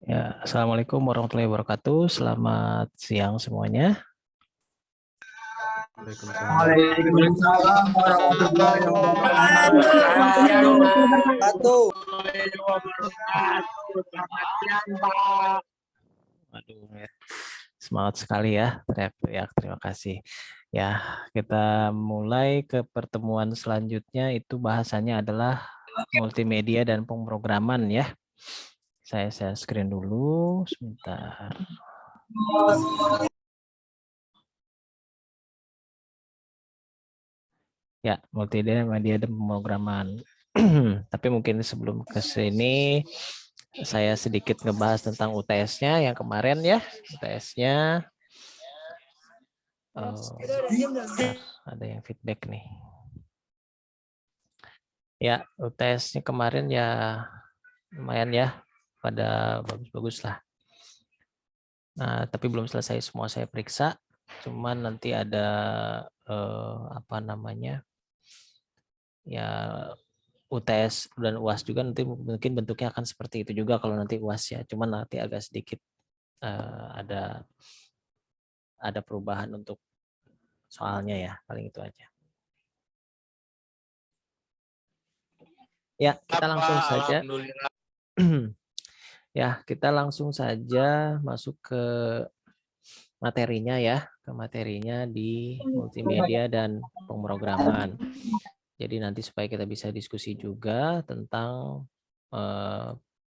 Ya, Assalamualaikum warahmatullahi wabarakatuh. Selamat siang semuanya. Waalaikumsalam. Waalaikumsalam warahmatullahi wabarakatuh. Aduh, ya. Semangat sekali ya, teriak-teriak. Terima kasih. Ya, kita mulai ke pertemuan selanjutnya. Itu bahasanya adalah multimedia dan pemrograman ya. Saya share screen dulu sebentar. Ya, multimedia dan pemrograman. Tapi mungkin sebelum ke sini saya sedikit ngebahas tentang UTS-nya yang kemarin ya. UTS-nya ada yang feedback nih. Ya, UTS-nya kemarin ya lumayan ya, pada bagus-bagus lah. Nah, tapi belum selesai semua saya periksa. Cuman nanti ada apa namanya? Ya UTS dan UAS juga nanti mungkin bentuknya akan seperti itu juga kalau nanti UAS ya. Cuman nanti agak sedikit ada perubahan untuk soalnya ya, paling itu aja. Ya, kita langsung saja. Ya, kita langsung saja masuk ke materinya ya, ke materinya di multimedia dan pemrograman. Jadi nanti supaya kita bisa diskusi juga tentang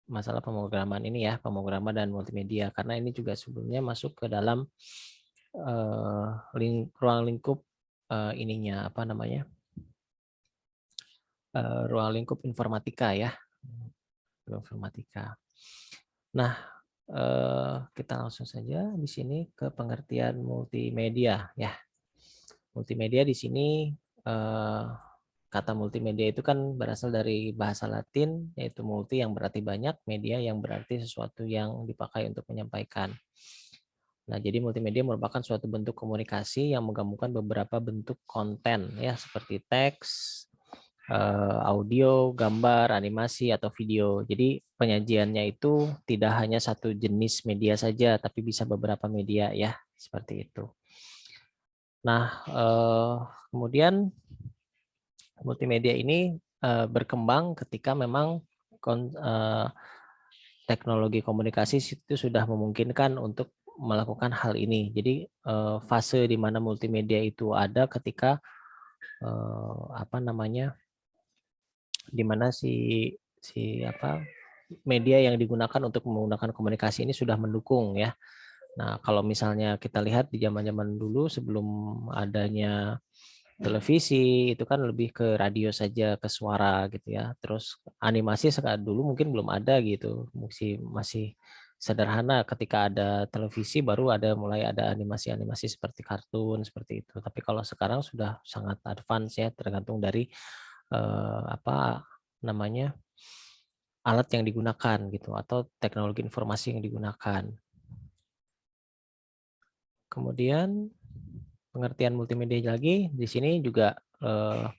masalah pemrograman ini ya, pemrograman dan multimedia, karena ini juga sebelumnya masuk ke dalam ruang lingkup ininya apa namanya, ruang lingkup informatika ya, informatika. Nah, kita langsung saja di sini ke pengertian multimedia ya. Multimedia di sini kata multimedia itu kan berasal dari bahasa Latin yaitu multi yang berarti banyak, media yang berarti sesuatu yang dipakai untuk menyampaikan. Nah, jadi multimedia merupakan suatu bentuk komunikasi yang menggabungkan beberapa bentuk konten ya seperti teks, audio, gambar, animasi atau video. Jadi penyajiannya itu tidak hanya satu jenis media saja, tapi bisa beberapa media ya seperti itu. Nah, kemudian multimedia ini berkembang ketika memang teknologi komunikasi itu sudah memungkinkan untuk melakukan hal ini. Jadi fase di mana multimedia itu ada ketika apa namanya, di mana si media yang digunakan untuk menggunakan komunikasi ini sudah mendukung ya. Nah, kalau misalnya kita lihat di zaman-zaman dulu sebelum adanya televisi itu kan lebih ke radio saja, ke suara gitu ya. Terus animasi sekarang dulu mungkin belum ada gitu, masih sederhana. Ketika ada televisi baru mulai ada animasi-animasi seperti kartun seperti itu. Tapi kalau sekarang sudah sangat advance ya, tergantung dari apa namanya, alat yang digunakan gitu atau teknologi informasi yang digunakan. Kemudian pengertian multimedia lagi di sini juga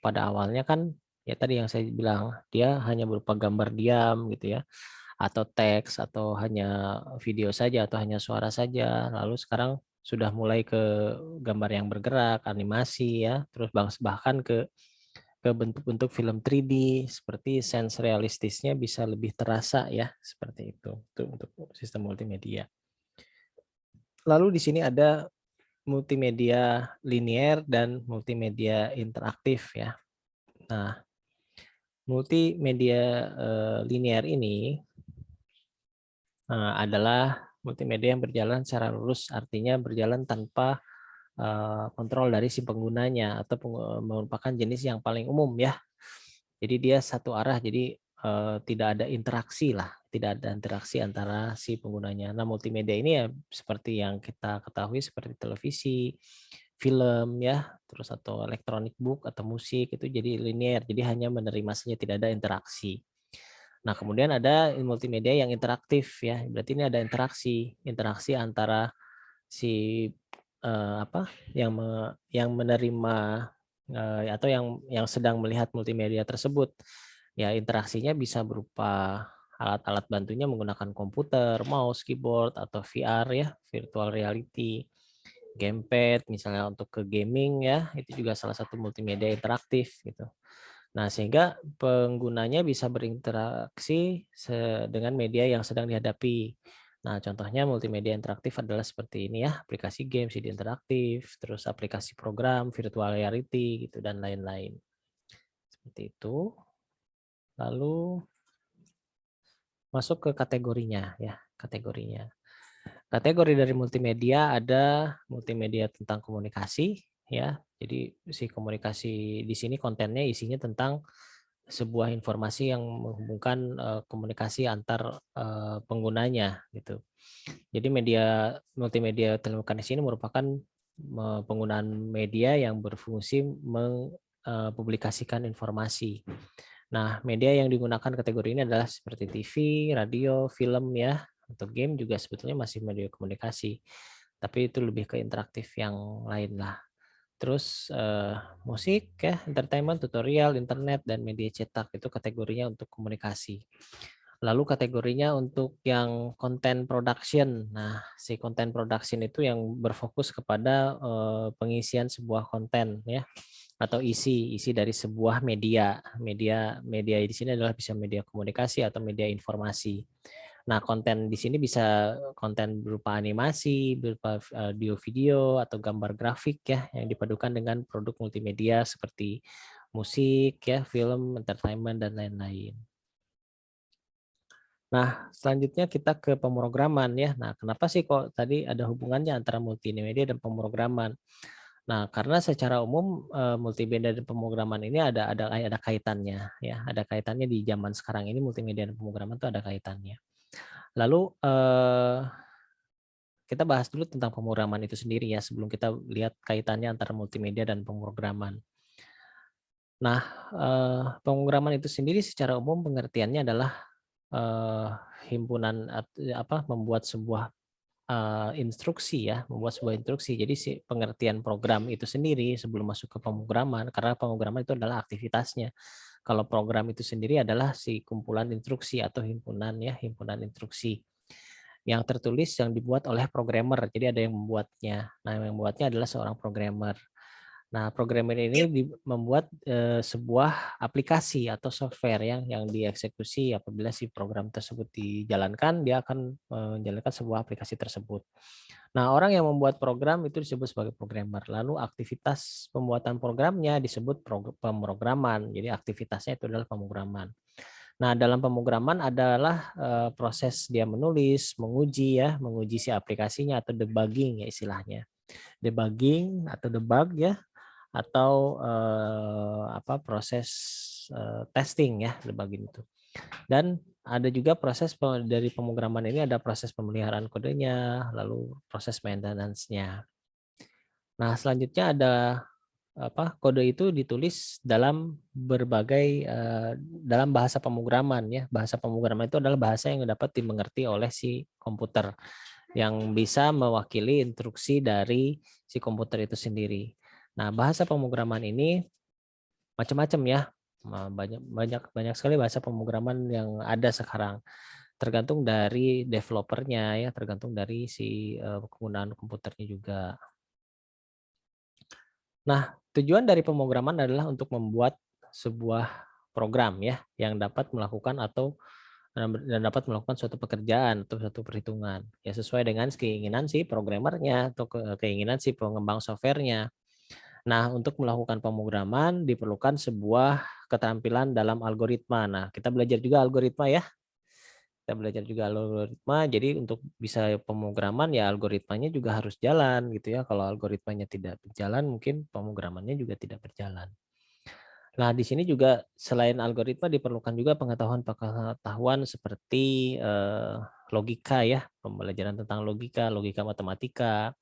pada awalnya kan ya tadi yang saya bilang dia hanya berupa gambar diam gitu ya, atau teks atau hanya video saja atau hanya suara saja. Lalu sekarang sudah mulai ke gambar yang bergerak, animasi ya, terus bahkan ke bentuk-bentuk film 3D seperti sense realistisnya bisa lebih terasa ya, seperti itu untuk sistem multimedia. Lalu di sini ada multimedia linier dan multimedia interaktif ya. Nah, multimedia linier ini adalah multimedia yang berjalan secara lurus, artinya berjalan tanpa kontrol dari si penggunanya atau merupakan jenis yang paling umum ya. Jadi dia satu arah, jadi tidak ada interaksi lah, tidak ada interaksi antara si penggunanya. Nah, multimedia ini ya seperti yang kita ketahui seperti televisi, film ya, terus atau electronic book atau musik itu jadi linear, jadi hanya menerima saja, tidak ada interaksi. Nah, kemudian ada multimedia yang interaktif ya, berarti ini ada interaksi antara si apa yang menerima atau yang sedang melihat multimedia tersebut. Ya, interaksinya bisa berupa alat-alat bantunya menggunakan komputer, mouse, keyboard, atau VR ya, virtual reality, gamepad misalnya untuk ke gaming ya, itu juga salah satu multimedia interaktif gitu. Nah, sehingga penggunanya bisa berinteraksi dengan media yang sedang dihadapi. Nah, contohnya multimedia interaktif adalah seperti ini ya, aplikasi game, CD interaktif, terus aplikasi program, virtual reality gitu dan lain-lain. Seperti itu. Lalu masuk ke kategorinya ya, kategorinya. Kategori dari multimedia ada multimedia tentang komunikasi ya. Jadi si komunikasi di sini kontennya isinya tentang sebuah informasi yang menghubungkan komunikasi antar penggunanya gitu. Jadi media multimedia telekomunikasi ini merupakan penggunaan media yang berfungsi mempublikasikan informasi. Nah, media yang digunakan kategori ini adalah seperti TV, radio, film ya. Untuk game juga sebetulnya masih media komunikasi. Tapi itu lebih ke interaktif yang lain lah. Terus musik ya, entertainment, tutorial, internet, dan media cetak itu kategorinya untuk komunikasi. Lalu kategorinya untuk yang content production. Nah, si content production itu yang berfokus kepada pengisian sebuah konten ya atau isi dari sebuah media. Media di sini adalah bisa media komunikasi atau media informasi. Nah, konten di sini bisa konten berupa animasi, berupa audio video atau gambar grafik ya yang dipadukan dengan produk multimedia seperti musik ya, film, entertainment dan lain-lain. Nah, selanjutnya kita ke pemrograman ya. Nah, kenapa sih kok tadi ada hubungannya antara multimedia dan pemrograman? Nah, karena secara umum multimedia dan pemrograman ini ada kaitannya ya, ada kaitannya di zaman sekarang ini multimedia dan pemrograman itu ada kaitannya. Lalu kita bahas dulu tentang pemrograman itu sendiri ya sebelum kita lihat kaitannya antara multimedia dan pemrograman. Nah, pemrograman itu sendiri secara umum pengertiannya adalah eh, himpunan membuat sebuah instruksi ya, membuat sebuah instruksi. Jadi si pengertian program itu sendiri sebelum masuk ke pemrograman, karena pemrograman itu adalah aktivitasnya. Kalau program itu sendiri adalah si kumpulan instruksi atau himpunan ya, himpunan instruksi yang tertulis yang dibuat oleh programmer. Jadi ada yang membuatnya. Nah, yang membuatnya adalah seorang programmer. Nah, programmer ini membuat sebuah aplikasi atau software yang dieksekusi apabila si program tersebut dijalankan, dia akan menjalankan sebuah aplikasi tersebut. Nah, orang yang membuat program itu disebut sebagai programmer. Lalu aktivitas pembuatan programnya disebut pemrograman. Jadi aktivitasnya itu adalah pemrograman. Nah, dalam pemrograman adalah proses dia menulis, menguji ya, menguji si aplikasinya atau debugging ya istilahnya. Debugging atau debug ya atau proses testing ya debugging itu. Dan ada juga proses dari pemrograman ini ada proses pemeliharaan kodenya, lalu proses maintenance-nya. Nah, selanjutnya ada kode itu ditulis dalam berbagai dalam bahasa pemrograman ya. Bahasa pemrograman itu adalah bahasa yang dapat dimengerti oleh si komputer yang bisa mewakili instruksi dari si komputer itu sendiri. Nah, bahasa pemrograman ini macam-macam ya. Banyak banyak banyak sekali bahasa pemrograman yang ada sekarang. Tergantung dari developernya ya, tergantung dari si penggunaan komputernya juga. Nah, tujuan dari pemrograman adalah untuk membuat sebuah program ya yang dapat melakukan atau dan dapat melakukan suatu pekerjaan atau suatu perhitungan ya sesuai dengan keinginan si programmernya atau keinginan si pengembang softwarenya. Nah, untuk melakukan pemrograman diperlukan sebuah keterampilan dalam algoritma. Nah, kita belajar juga algoritma ya. Kita belajar juga algoritma. Jadi untuk bisa pemrograman ya algoritmanya juga harus jalan gitu ya. Kalau algoritmanya tidak berjalan, mungkin pemrogramannya juga tidak berjalan. Nah, di sini juga selain algoritma diperlukan juga pengetahuan seperti logika ya, pembelajaran tentang logika, logika matematika.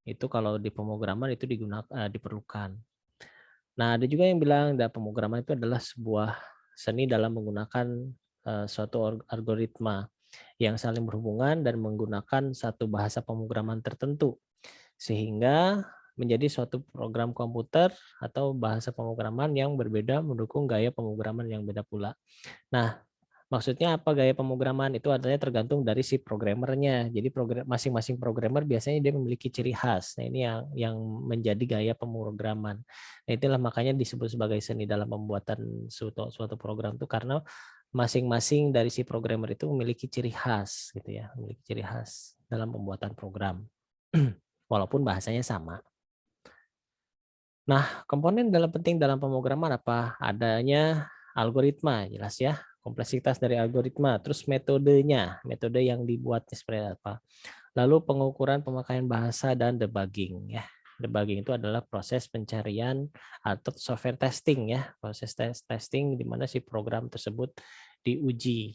Itu kalau di pemrograman itu diperlukan. Nah, ada juga yang bilang pemrograman itu adalah sebuah seni dalam menggunakan suatu algoritma yang saling berhubungan dan menggunakan satu bahasa pemrograman tertentu sehingga menjadi suatu program komputer atau bahasa pemrograman yang berbeda mendukung gaya pemrograman yang beda pula. Nah, Maksudnya apa gaya pemrograman? Itu adalah tergantung dari si programmernya. Jadi masing-masing programmer biasanya dia memiliki ciri khas. Nah, ini yang menjadi gaya pemrograman. Nah, itulah makanya disebut sebagai seni dalam pembuatan suatu program itu karena masing-masing dari si programmer itu memiliki ciri khas gitu ya, memiliki ciri khas dalam pembuatan program. Walaupun bahasanya sama. Nah, komponen penting dalam pemrograman apa? Adanya algoritma, jelas ya. Kompleksitas dari algoritma, terus metodenya, metode yang dibuatnya seperti apa. Lalu pengukuran pemakaian bahasa dan debugging ya. Debugging itu adalah proses pencarian atau software testing ya, proses testing di mana si program tersebut diuji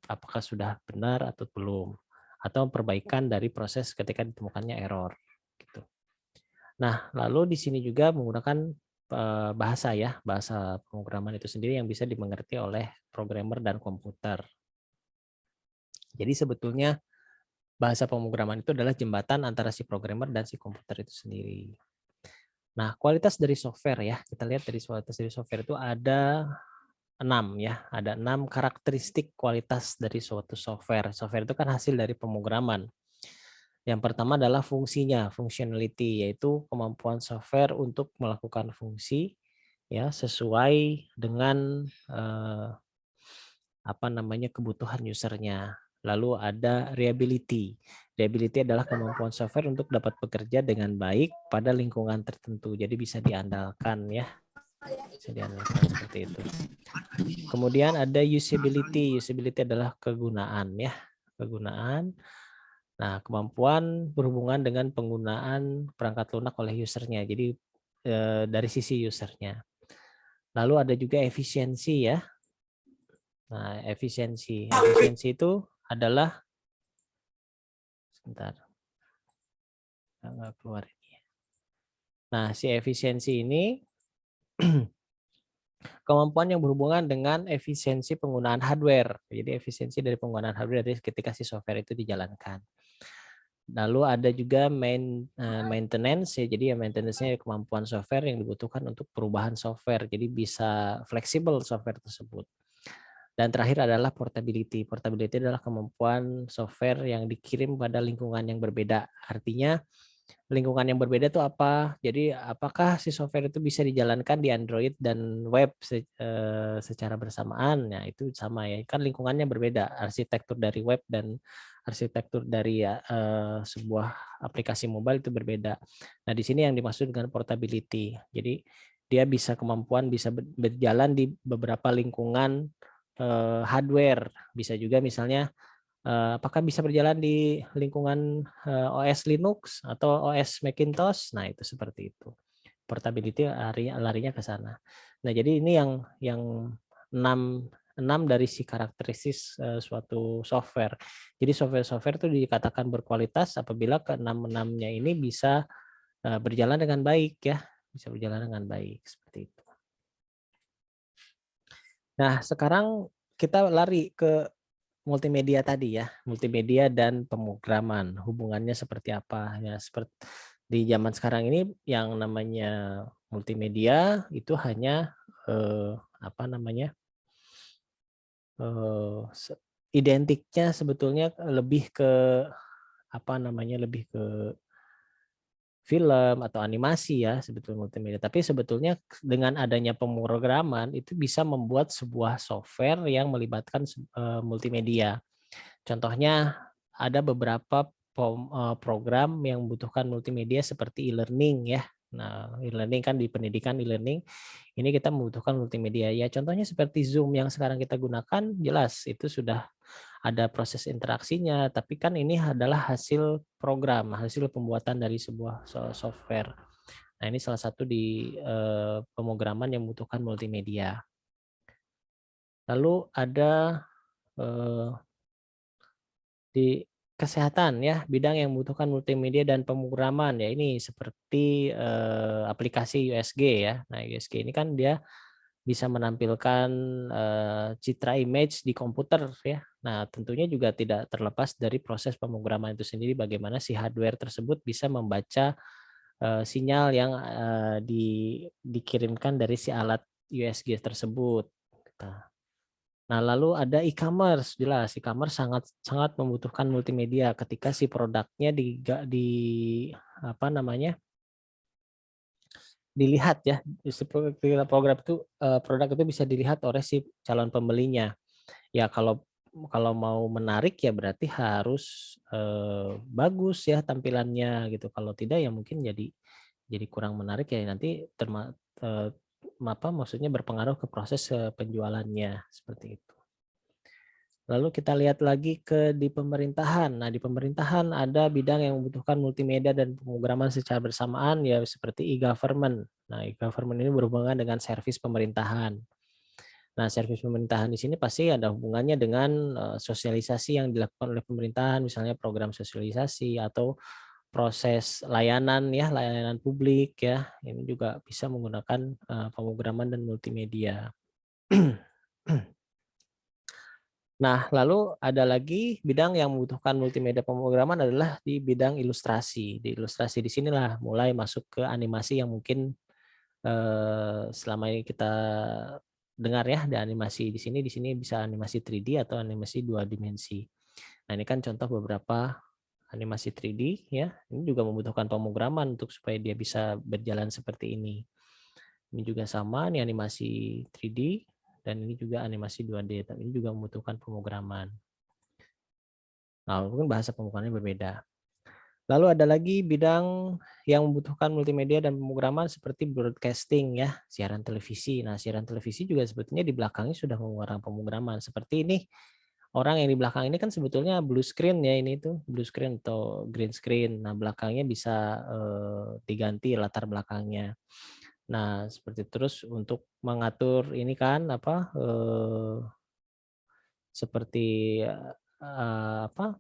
apakah sudah benar atau belum, atau perbaikan dari proses ketika ditemukannya error gitu. Nah, lalu di sini juga menggunakan bahasa ya, bahasa pemrograman itu sendiri yang bisa dimengerti oleh programmer dan komputer. Jadi sebetulnya bahasa pemrograman itu adalah jembatan antara si programmer dan si komputer itu sendiri. Nah, kualitas dari software ya, kita lihat dari kualitas dari software itu ada 6 ya, ada 6 karakteristik kualitas dari suatu software. Software itu kan hasil dari pemrograman. Yang pertama adalah fungsinya, functionality, yaitu kemampuan software untuk melakukan fungsi ya sesuai dengan kebutuhan usernya. Lalu ada reliability. Reliability adalah kemampuan software untuk dapat bekerja dengan baik pada lingkungan tertentu. Jadi bisa diandalkan ya. Bisa diandalkan seperti itu. Kemudian ada usability. Usability adalah kegunaan ya. Kegunaan. Nah, kemampuan berhubungan dengan penggunaan perangkat lunak oleh usernya. Jadi dari sisi usernya. Lalu ada juga efisiensi ya. Nah, efisiensi itu adalah sebentar. Nggak keluar ini. Nah, si efisiensi ini kemampuan yang berhubungan dengan efisiensi penggunaan hardware. Jadi efisiensi dari penggunaan hardware dari ketika si software itu dijalankan. Lalu ada juga maintenance ya. Jadi ya maintenance-nya kemampuan software yang dibutuhkan untuk perubahan software. Jadi bisa fleksibel software tersebut. Dan terakhir adalah portability. Portability adalah kemampuan software yang dikirim pada lingkungan yang berbeda. Artinya lingkungan yang berbeda itu apa? Jadi apakah si software itu bisa dijalankan di Android dan web secara bersamaan? Nah, itu sama ya. Kan lingkungannya berbeda. Arsitektur dari web dan arsitektur dari sebuah aplikasi mobile itu berbeda. Nah, di sini yang dimaksud dengan portability. Jadi dia bisa bisa berjalan di beberapa lingkungan hardware. Bisa juga misalnya apakah bisa berjalan di lingkungan OS Linux atau OS Macintosh? Nah, itu seperti itu. Portability larinya ke sana. Nah, jadi ini yang 6 dari si karakteristik suatu software. Jadi software itu dikatakan berkualitas apabila ke-6-6-nya ini bisa berjalan dengan baik ya, bisa berjalan dengan baik seperti itu. Nah, sekarang kita lari ke multimedia tadi ya, multimedia dan pemrograman, hubungannya seperti apa ya, seperti di zaman sekarang ini yang namanya multimedia itu hanya apa namanya? Identiknya sebetulnya lebih ke apa namanya? Lebih ke film atau animasi ya sebetulnya multimedia. Tapi sebetulnya dengan adanya pemrograman itu bisa membuat sebuah software yang melibatkan multimedia. Contohnya ada beberapa program yang membutuhkan multimedia seperti e-learning ya. Nah, e-learning kan di pendidikan e-learning ini kita membutuhkan multimedia ya. Contohnya seperti Zoom yang sekarang kita gunakan jelas itu sudah ada proses interaksinya, tapi kan ini adalah hasil program, hasil pembuatan dari sebuah software. Nah, ini salah satu di pemrograman yang membutuhkan multimedia. Lalu ada di kesehatan ya, bidang yang membutuhkan multimedia dan pemrograman ya ini seperti aplikasi USG ya. Nah, USG ini kan dia bisa menampilkan citra image di komputer ya. Nah, tentunya juga tidak terlepas dari proses pemrograman itu sendiri bagaimana si hardware tersebut bisa membaca sinyal yang dikirimkan dari si alat USG tersebut. Gitu. Nah, lalu ada e-commerce, jelas e-commerce sangat sangat membutuhkan multimedia ketika si produknya di apa namanya, dilihat ya, program itu produk itu bisa dilihat oleh si calon pembelinya. Ya kalau mau menarik ya berarti harus, bagus ya tampilannya gitu, kalau tidak ya mungkin jadi kurang menarik ya nanti eee, maksudnya berpengaruh ke proses, penjualannya, seperti itu. Lalu kita lihat lagi di pemerintahan. Nah, di pemerintahan ada bidang yang membutuhkan multimedia dan pemrograman secara bersamaan ya seperti e-government. Nah, e-government ini berhubungan dengan servis pemerintahan. Nah, servis pemerintahan di sini pasti ada hubungannya dengan, sosialisasi yang dilakukan oleh pemerintahan, misalnya program sosialisasi atau proses layanan ya, layanan publik ya. Ini juga bisa menggunakan, pemrograman dan multimedia. Nah, lalu ada lagi bidang yang membutuhkan multimedia pemrograman adalah di bidang ilustrasi. Di ilustrasi di sinilah mulai masuk ke animasi yang mungkin, selama ini kita dengar ya, di animasi di sini bisa animasi 3D atau animasi 2 dimensi. Nah, ini kan contoh beberapa animasi 3D ya, ini juga membutuhkan pemrograman untuk supaya dia bisa berjalan seperti ini. Ini juga sama, ini animasi 3D dan ini juga animasi 2D, tapi ini juga membutuhkan pemrograman. Nah, mungkin bahasa pemrogramannya berbeda. Lalu ada lagi bidang yang membutuhkan multimedia dan pemrograman seperti broadcasting ya, siaran televisi. Nah, siaran televisi juga sebetulnya di belakangnya sudah menggunakan pemrograman. Seperti ini, orang yang di belakang ini kan sebetulnya blue screen ya, ini tuh blue screen atau green screen. Nah, belakangnya bisa diganti latar belakangnya. Nah, seperti terus untuk mengatur ini kan apa seperti apa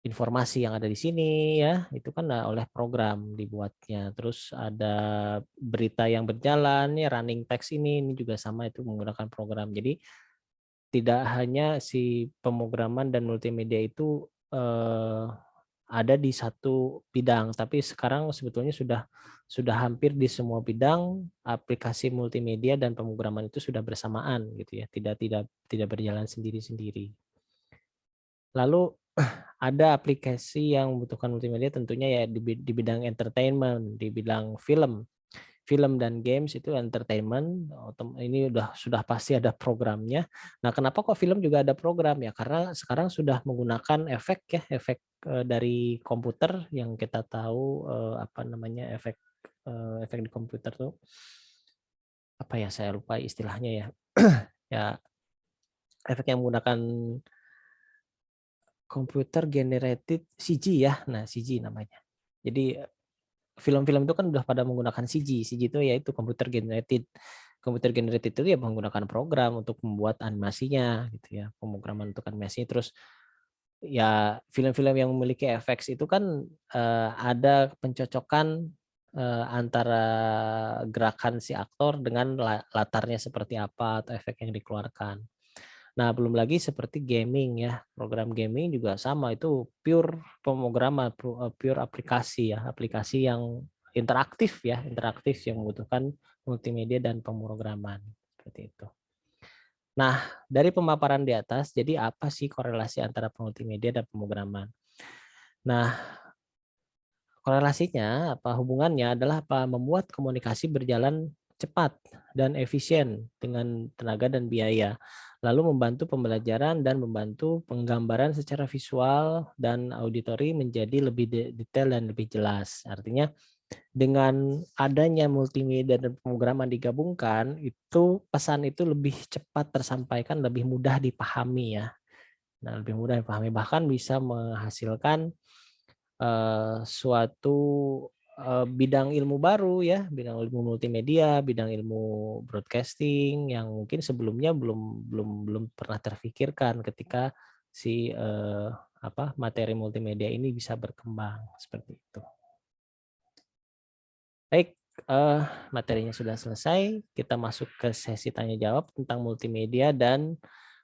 informasi yang ada di sini ya, itu kan oleh program dibuatnya. Terus ada berita yang berjalan ya, running text ini juga sama itu menggunakan program. Jadi tidak hanya si pemrograman dan multimedia itu ada di satu bidang, tapi sekarang sebetulnya sudah hampir di semua bidang aplikasi multimedia dan pemrograman itu sudah bersamaan gitu ya, tidak berjalan sendiri-sendiri. Lalu ada aplikasi yang membutuhkan multimedia tentunya ya di bidang entertainment, di bidang film. Film dan games itu entertainment, ini sudah pasti ada programnya. Nah, kenapa kok film juga ada program ya? Karena sekarang sudah menggunakan efek ya, efek, dari komputer yang kita tahu, apa namanya, efek di komputer tuh, apa ya, saya lupa istilahnya ya. Ya, efek yang menggunakan computer generated CG ya, nah CG namanya. Jadi film-film itu kan udah pada menggunakan CG. CG itu yaitu computer generated. Computer generated itu ya menggunakan program untuk membuat animasinya gitu ya, pemrograman untuk animasinya. Terus ya film-film yang memiliki efek itu kan ada pencocokan antara gerakan si aktor dengan latarnya seperti apa atau efek yang dikeluarkan. Nah, belum lagi seperti gaming ya, program gaming juga sama itu pure pemrograman, pure aplikasi ya, aplikasi yang interaktif ya, interaktif yang membutuhkan multimedia dan pemrograman, seperti itu. Nah, dari pemaparan di atas, jadi apa sih korelasi antara multimedia dan pemrograman? Nah, korelasinya apa hubungannya adalah apa membuat komunikasi berjalan cepat dan efisien dengan tenaga dan biaya. Lalu membantu pembelajaran dan membantu penggambaran secara visual dan auditori menjadi lebih detail dan lebih jelas. Artinya dengan adanya multimedia dan pemrograman digabungkan, itu pesan itu lebih cepat tersampaikan, lebih mudah dipahami ya. Nah, lebih mudah dipahami bahkan bisa menghasilkan suatu, bidang ilmu baru ya, bidang ilmu multimedia, bidang ilmu broadcasting yang mungkin sebelumnya belum belum belum pernah terfikirkan ketika si, apa, materi multimedia ini bisa berkembang, seperti itu. Baik, materinya sudah selesai, kita masuk ke sesi tanya jawab tentang multimedia dan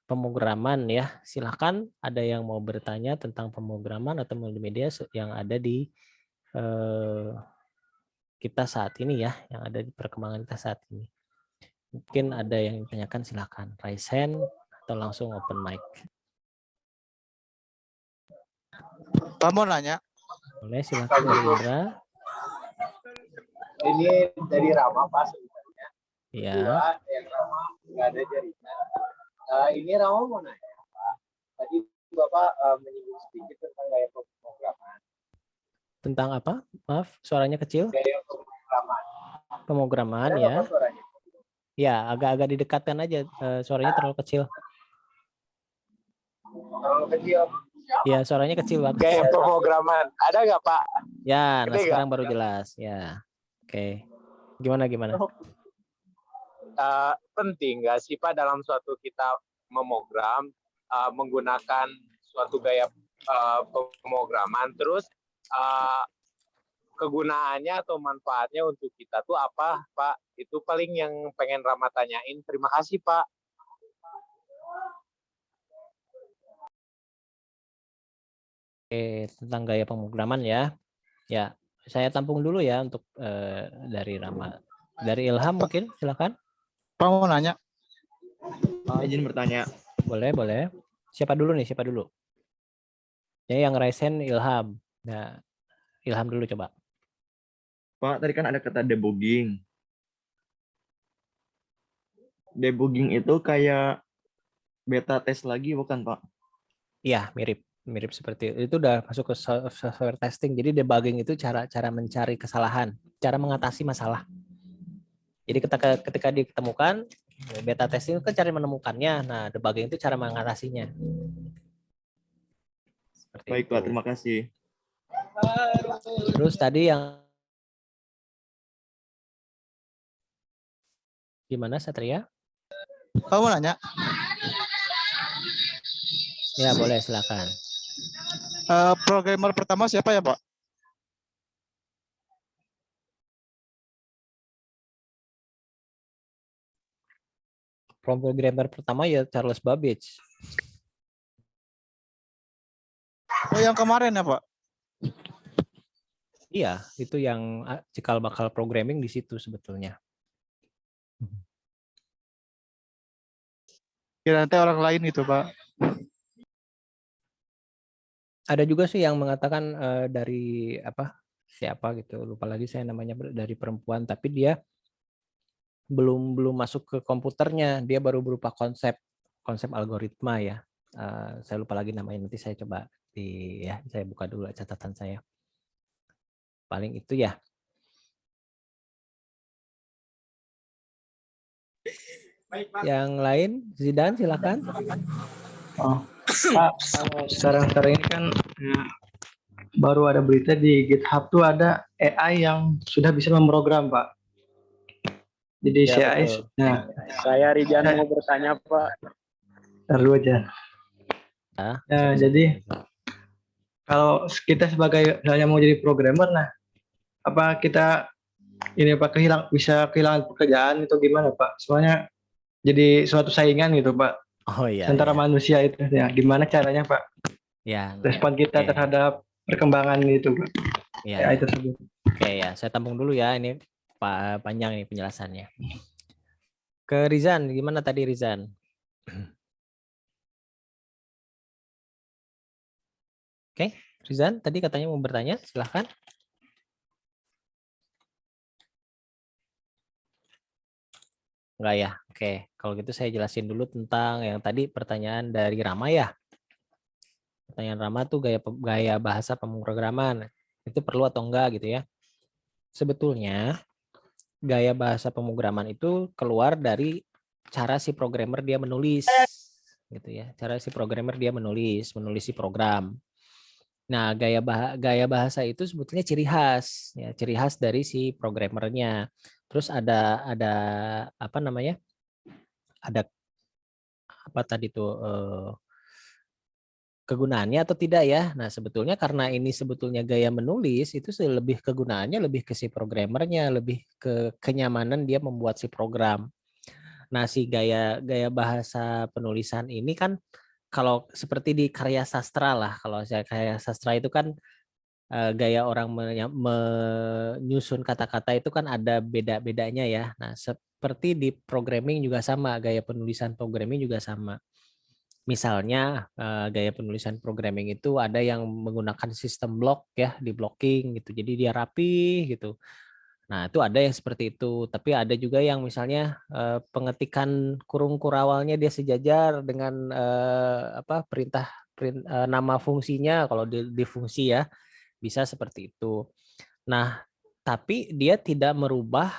pemrograman ya. Silakan ada yang mau bertanya tentang pemrograman atau multimedia yang ada di, eee kita saat ini ya, yang ada di perkembangan kita saat ini. Mungkin ada yang ditanyakan, silakan raise hand atau langsung open mic. Pak mau nanya. Boleh, silakan dari Indra. Ini dari Rama Pak sebenarnya. Ya. Dua, yang Rama nggak ada jaringan. Ini Rama mau nanya Pak. Tadi Bapak menyinggung sedikit tentang gaya pemrograman. Tentang apa? Maaf, suaranya kecil. Gaya pemrograman. Pemrograman Ada ya. Bapak suaranya? Ya, agak-agak didekatkan aja. Suaranya terlalu kecil. Terlalu kecil. Ya, suaranya kecil banget. Gaya pemrograman. Ada nggak Pak? Ya, nah Gede sekarang nggak? baru jelas. Ya, oke. Gimana? Penting nggak sih Pak dalam suatu kita memogram menggunakan suatu gaya pemrograman, terus kegunaannya atau manfaatnya untuk kita tuh apa Pak? Itu paling yang pengen Rama tanyain. Terima kasih Pak. Oke, tentang gaya pemrograman ya. Ya, saya tampung dulu ya untuk dari Rama. Dari Ilham mungkin, silakan. Pak mau nanya. Izin bertanya. Boleh. Siapa dulu nih? Ya, yang raise hand Ilham. Nah, Ilham dulu coba. Pak, tadi kan ada kata debugging. Debugging itu kayak beta test lagi bukan, Pak? Iya, mirip seperti itu udah masuk ke software testing. Jadi debugging itu cara mencari kesalahan, cara mengatasi masalah. Jadi ketika ditemukan, beta testing itu kan cara menemukannya. Nah, debugging itu cara mengatasinya. Seperti Baik, itu. Pak. Terima kasih. Terus tadi yang gimana, Satria? Pak mau nanya. Ya, boleh, silakan. Programmer pertama siapa ya Pak? Programmer pertama ya Charles Babbage. Oh yang kemarin ya Pak? Iya, itu yang cikal bakal programming di situ sebetulnya. Kira nanti orang lain itu Pak. Ada juga sih yang mengatakan dari siapa gitu, lupa lagi saya namanya, dari perempuan, tapi dia belum masuk ke komputernya, dia baru berupa konsep algoritma ya. Saya lupa lagi namanya, nanti saya coba saya buka dulu catatan saya. Paling itu ya. Yang lain, Zidan silakan. Oh, Pak, sekarang ini kan baru ada berita di GitHub tuh ada AI yang sudah bisa memprogram, Pak. Jadi si AI, nah, Saya Rijan mau bertanya Pak. dulu aja. Nah, jadi kalau kita sebagai misalnya mau jadi programmer, nah, apa kita ini Pak bisa kehilangan pekerjaan itu gimana Pak? Soalnya jadi suatu saingan gitu Pak. Oh iya. Antara manusia itu, ya gimana caranya Pak? Ya. Respon kita terhadap perkembangan itu Pak. Ya. AI tersebut. Oke ya, saya tampung dulu ya, ini panjang nih penjelasannya. Ke Rizan, gimana tadi Rizan? Oke, Rizan tadi katanya mau bertanya, silahkan. Enggak ya? Oke, kalau gitu saya jelasin dulu tentang yang tadi pertanyaan dari Rama ya. Pertanyaan Rama tuh gaya bahasa pemrograman. Itu perlu atau enggak gitu ya. Sebetulnya gaya bahasa pemrograman itu keluar dari cara si programmer dia menulis gitu ya. Cara si programmer dia menulis si program. Nah, gaya bahasa itu sebetulnya ciri khas ya, ciri khas dari si programmernya. Terus ada apa namanya? Ada apa tadi tuh kegunaannya atau tidak ya. Nah, sebetulnya karena ini sebetulnya gaya menulis itu lebih kegunaannya lebih ke si programmernya, lebih ke kenyamanan dia membuat si program. Nah, si gaya bahasa penulisan ini kan kalau seperti di karya sastra lah, kalau saya karya sastra itu kan gaya orang menyusun kata-kata itu kan ada beda-bedanya ya. Nah, seperti di programming juga sama, gaya penulisan programming juga sama. Misalnya gaya penulisan programming itu ada yang menggunakan sistem blok ya, di blocking gitu. Jadi dia rapi gitu. Nah, itu ada yang seperti itu, tapi ada juga yang misalnya pengetikan kurung kurawalnya dia sejajar dengan nama fungsinya kalau di fungsi ya, bisa seperti itu. Nah, tapi dia tidak merubah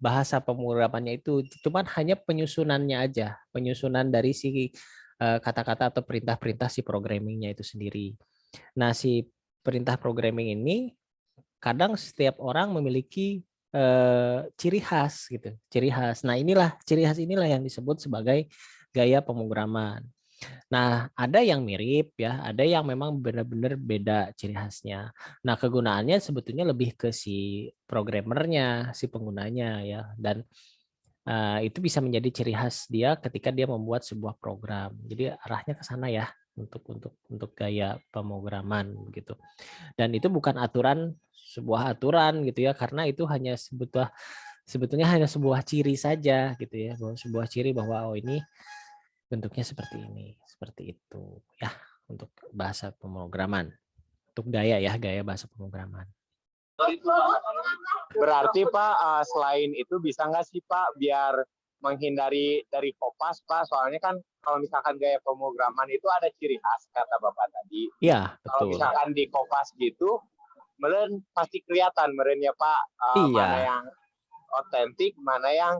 bahasa pemrogramannya itu, cuman hanya penyusunannya aja, penyusunan dari si kata-kata atau perintah-perintah si programmingnya itu sendiri. Nah, si perintah programming ini kadang setiap orang memiliki ciri khas gitu, ciri khas. Nah, ciri khas inilah yang disebut sebagai gaya pemrograman. Nah, ada yang mirip ya, ada yang memang benar-benar beda ciri khasnya. Nah, kegunaannya sebetulnya lebih ke si programmernya, si penggunanya ya, dan itu bisa menjadi ciri khas dia ketika dia membuat sebuah program. Jadi arahnya ke sana ya untuk gaya pemrograman gitu. Dan itu bukan sebuah aturan gitu ya, karena itu hanya sebetulnya hanya sebuah ciri saja gitu ya, sebuah ciri bahwa oh ini bentuknya seperti ini, seperti itu ya untuk bahasa pemrograman. Untuk gaya ya, gaya bahasa pemrograman. Berarti Pak, selain itu bisa nggak sih Pak biar menghindari dari kopas Pak? Soalnya kan kalau misalkan gaya pemrograman itu ada ciri khas kata Bapak tadi. Iya, Kalau betul. misalkan di kopas gitu, meren pasti kelihatan meren ya Pak, mana Iya, yang otentik, mana yang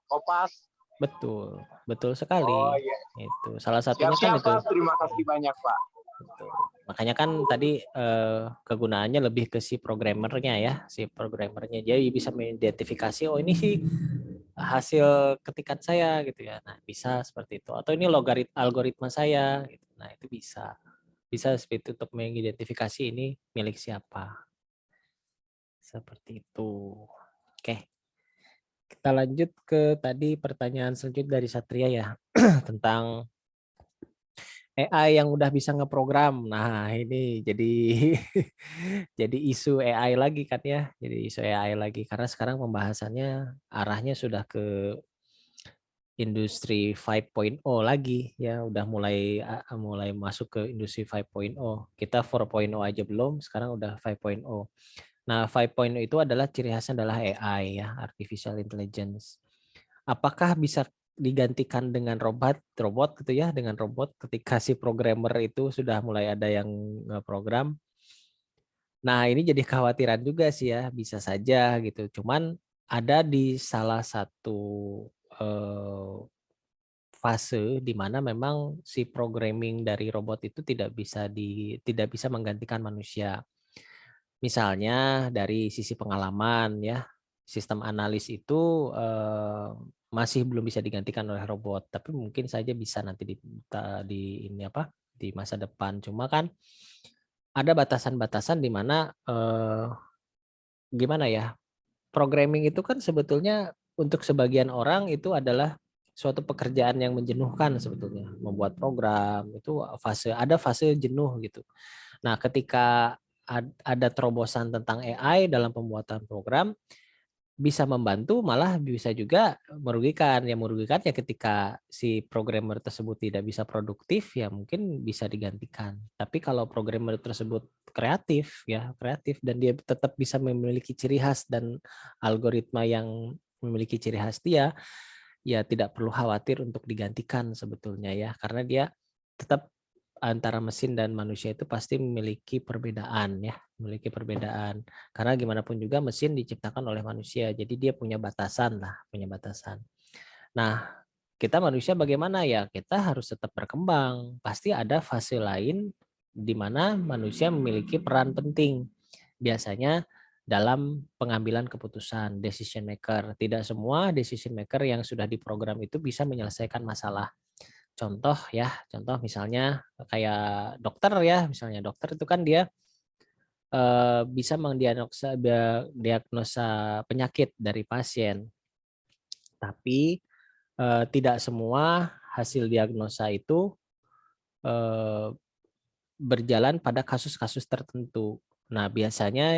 kopas. betul. Betul sekali. Oh iya. Itu salah satunya kan Siap-siap itu. Pak, terima kasih banyak Pak. Betul. Makanya kan tadi kegunaannya lebih ke si programmernya ya, si programmernya. Jadi bisa mengidentifikasi, oh ini sih hasil ketikan saya gitu ya. Nah, bisa seperti itu. Atau ini algoritma saya gitu. Nah, itu bisa. Bisa seperti itu untuk mengidentifikasi ini milik siapa. Seperti itu. Oke. Kita lanjut ke tadi pertanyaan selanjutnya dari Satria ya tentang AI yang udah bisa ngeprogram. Nah, ini jadi jadi isu AI lagi kan ya. Jadi isu AI lagi karena sekarang pembahasannya arahnya sudah ke industri 5.0 lagi ya, udah mulai masuk ke industri 5.0. Kita 4.0 aja belum, sekarang udah 5.0. Nah, 5.0 itu adalah ciri khasnya adalah AI ya, artificial intelligence. Apakah bisa digantikan dengan robot gitu ya, dengan robot ketika si programmer itu sudah mulai ada yang program. Nah, ini jadi kekhawatiran juga sih ya, bisa saja gitu. Cuman ada di salah satu fase di mana memang si programming dari robot itu tidak bisa menggantikan manusia. Misalnya dari sisi pengalaman ya, sistem analis itu masih belum bisa digantikan oleh robot, tapi mungkin saja bisa nanti di masa depan. Cuma kan ada batasan-batasan di mana gimana ya? Programming itu kan sebetulnya untuk sebagian orang itu adalah suatu pekerjaan yang menjenuhkan sebetulnya. Membuat program itu ada fase jenuh gitu. Nah, ketika ada terobosan tentang AI dalam pembuatan program, bisa membantu malah bisa juga merugikan. Yang merugikan ya ketika si programmer tersebut tidak bisa produktif ya mungkin bisa digantikan. Tapi kalau programmer tersebut kreatif dan dia tetap bisa memiliki ciri khas dan algoritma yang memiliki ciri khas dia, ya tidak perlu khawatir untuk digantikan sebetulnya ya, karena dia tetap antara mesin dan manusia itu pasti memiliki perbedaan ya, memiliki perbedaan. Karena gimana pun juga mesin diciptakan oleh manusia, jadi dia punya batasan lah, punya batasan. Nah, kita manusia bagaimana ya? Kita harus tetap berkembang. Pasti ada fase lain di mana manusia memiliki peran penting. Biasanya dalam pengambilan keputusan, decision maker. Tidak semua decision maker yang sudah diprogram itu bisa menyelesaikan masalah. Contoh misalnya kayak dokter ya, misalnya dokter itu kan dia bisa diagnosa penyakit dari pasien, tapi tidak semua hasil diagnosa itu berjalan pada kasus-kasus tertentu. Nah, biasanya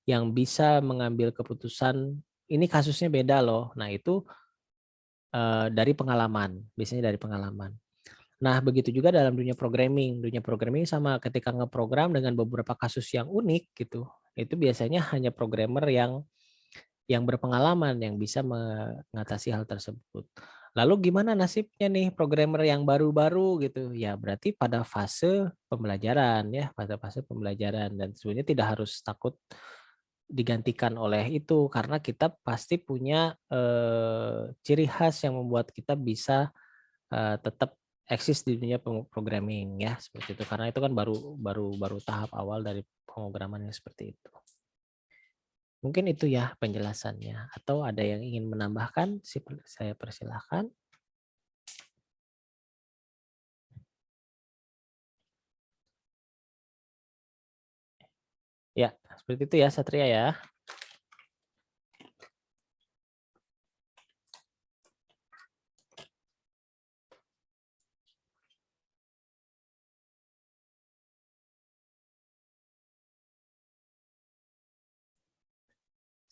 yang bisa mengambil keputusan ini kasusnya beda loh. Nah, itu dari pengalaman, biasanya dari pengalaman. Nah, begitu juga dalam dunia programming. Dunia programming sama ketika ngeprogram dengan beberapa kasus yang unik gitu. Itu biasanya hanya programmer yang berpengalaman yang bisa mengatasi hal tersebut. Lalu gimana nasibnya nih programmer yang baru-baru gitu? Ya berarti pada fase pembelajaran ya, pada fase pembelajaran, dan sebenarnya tidak harus takut digantikan oleh itu karena kita pasti punya ciri khas yang membuat kita bisa tetap eksis di dunia programming ya, seperti itu, karena itu kan baru tahap awal dari pemrograman yang seperti itu. Mungkin itu ya penjelasannya, atau ada yang ingin menambahkan, saya persilahkan. Ya, seperti itu ya Satria ya.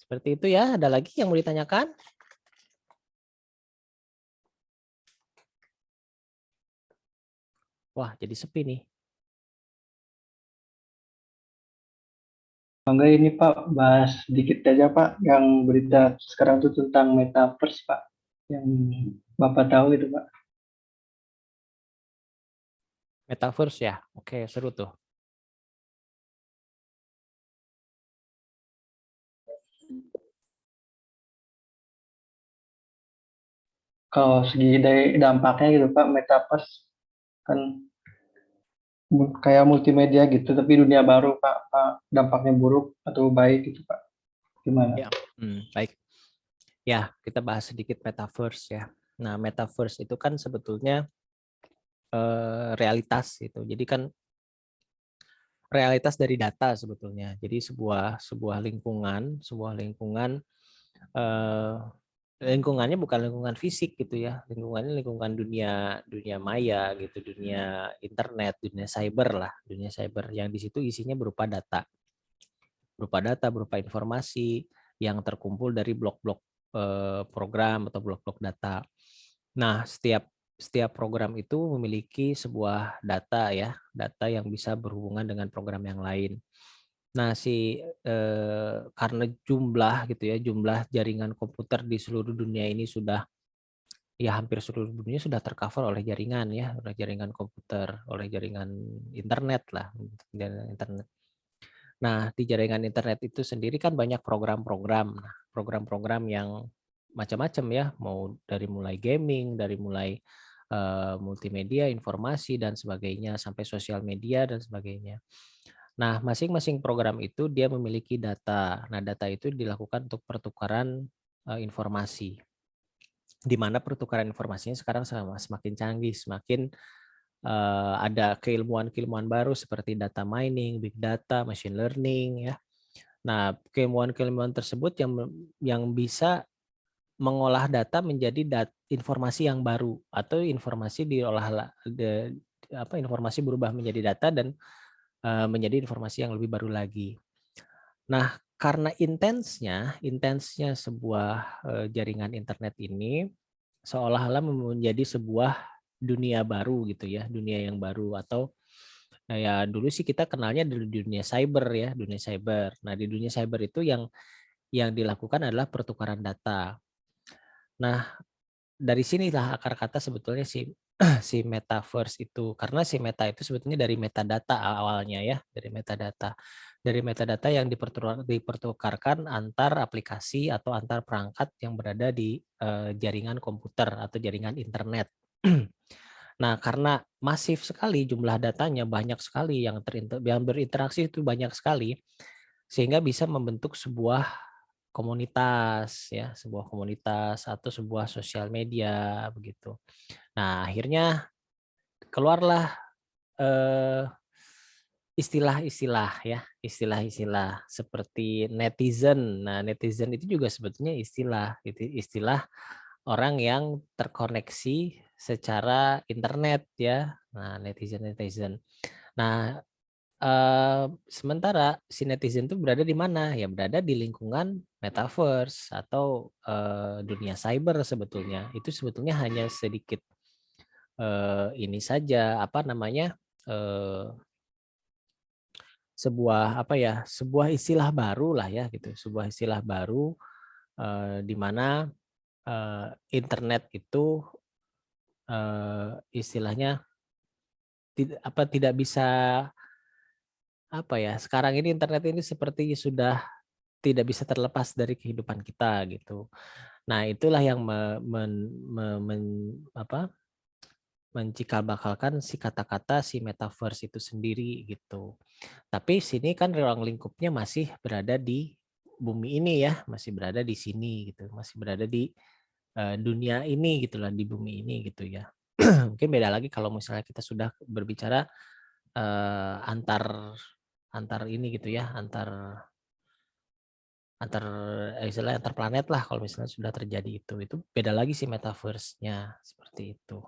Seperti itu ya, ada lagi yang mau ditanyakan? Wah, jadi sepi nih. Enggak ini Pak, bahas sedikit aja Pak, yang berita sekarang tuh tentang metaverse Pak, yang Bapak tahu itu Pak. Metaverse ya, oke seru tuh. Kalau segi dari dampaknya gitu Pak, metaverse kan kayak multimedia gitu, tapi dunia baru Pak, dampaknya buruk atau baik gitu Pak, gimana? Ya, baik. Ya, kita bahas sedikit metaverse ya. Nah, metaverse itu kan sebetulnya realitas gitu. Jadi kan realitas dari data sebetulnya. Jadi sebuah lingkungan lingkungannya bukan lingkungan fisik gitu ya. Lingkungannya lingkungan dunia maya gitu, dunia internet, dunia cyber lah, dunia cyber yang di situ isinya berupa data, berupa informasi yang terkumpul dari blok-blok program atau blok-blok data. Nah, setiap program itu memiliki sebuah data ya, data yang bisa berhubungan dengan program yang lain. Nah, karena jumlah gitu ya, jumlah jaringan komputer di seluruh dunia ini sudah ya hampir seluruh dunia sudah tercover oleh jaringan ya, oleh jaringan komputer, oleh jaringan internet lah, jaringan internet. Nah, di jaringan internet itu sendiri kan banyak program-program. Nah, program-program yang macam-macam ya, mau dari mulai gaming, dari mulai multimedia, informasi dan sebagainya, sampai sosial media dan sebagainya. Nah, masing-masing program itu dia memiliki data. Nah, data itu dilakukan untuk pertukaran informasi. Di mana pertukaran informasinya sekarang semakin canggih, semakin ada keilmuan-keilmuan baru seperti data mining, big data, machine learning ya. Nah, keilmuan-keilmuan tersebut yang bisa mengolah data menjadi informasi yang baru atau informasi informasi berubah menjadi data dan menjadi informasi yang lebih baru lagi. Nah, karena intensnya sebuah jaringan internet ini seolah-olah menjadi sebuah dunia baru gitu ya, dunia yang baru, atau ya dulu sih kita kenalnya di dunia cyber ya, dunia cyber. Nah, di dunia cyber itu yang dilakukan adalah pertukaran data. Nah, dari sinilah akar kata sebetulnya si metaverse itu, karena si meta itu sebetulnya dari metadata awalnya ya, dari metadata yang dipertukarkan antar aplikasi atau antar perangkat yang berada di jaringan komputer atau jaringan internet. Nah, karena masif sekali jumlah datanya, banyak sekali yang berinteraksi itu banyak sekali, sehingga bisa membentuk sebuah komunitas ya, sebuah komunitas atau sebuah sosial media begitu. Nah, akhirnya keluarlah istilah-istilah ya, istilah-istilah seperti netizen. Nah, netizen itu juga sebetulnya istilah orang yang terkoneksi secara internet ya. Nah, netizen. Nah, sementara si netizen itu berada di mana? Ya berada di lingkungan metaverse atau dunia cyber sebetulnya. Itu sebetulnya hanya sedikit ini saja apa namanya sebuah apa ya sebuah istilah baru lah ya gitu, sebuah istilah baru di mana internet itu istilahnya tidak bisa apa ya, sekarang ini internet ini seperti sudah tidak bisa terlepas dari kehidupan kita gitu. Nah, itulah yang mencikal bakalkan si kata-kata si metaverse itu sendiri gitu. Tapi sini kan ruang lingkupnya masih berada di bumi ini ya, masih berada di sini gitu, masih berada di dunia ini gitulah, di bumi ini gitu ya. Mungkin beda lagi kalau misalnya kita sudah berbicara antar ini gitu ya, antar istilahnya antar planet lah kalau misalnya sudah terjadi itu beda lagi sih metaverse-nya seperti itu.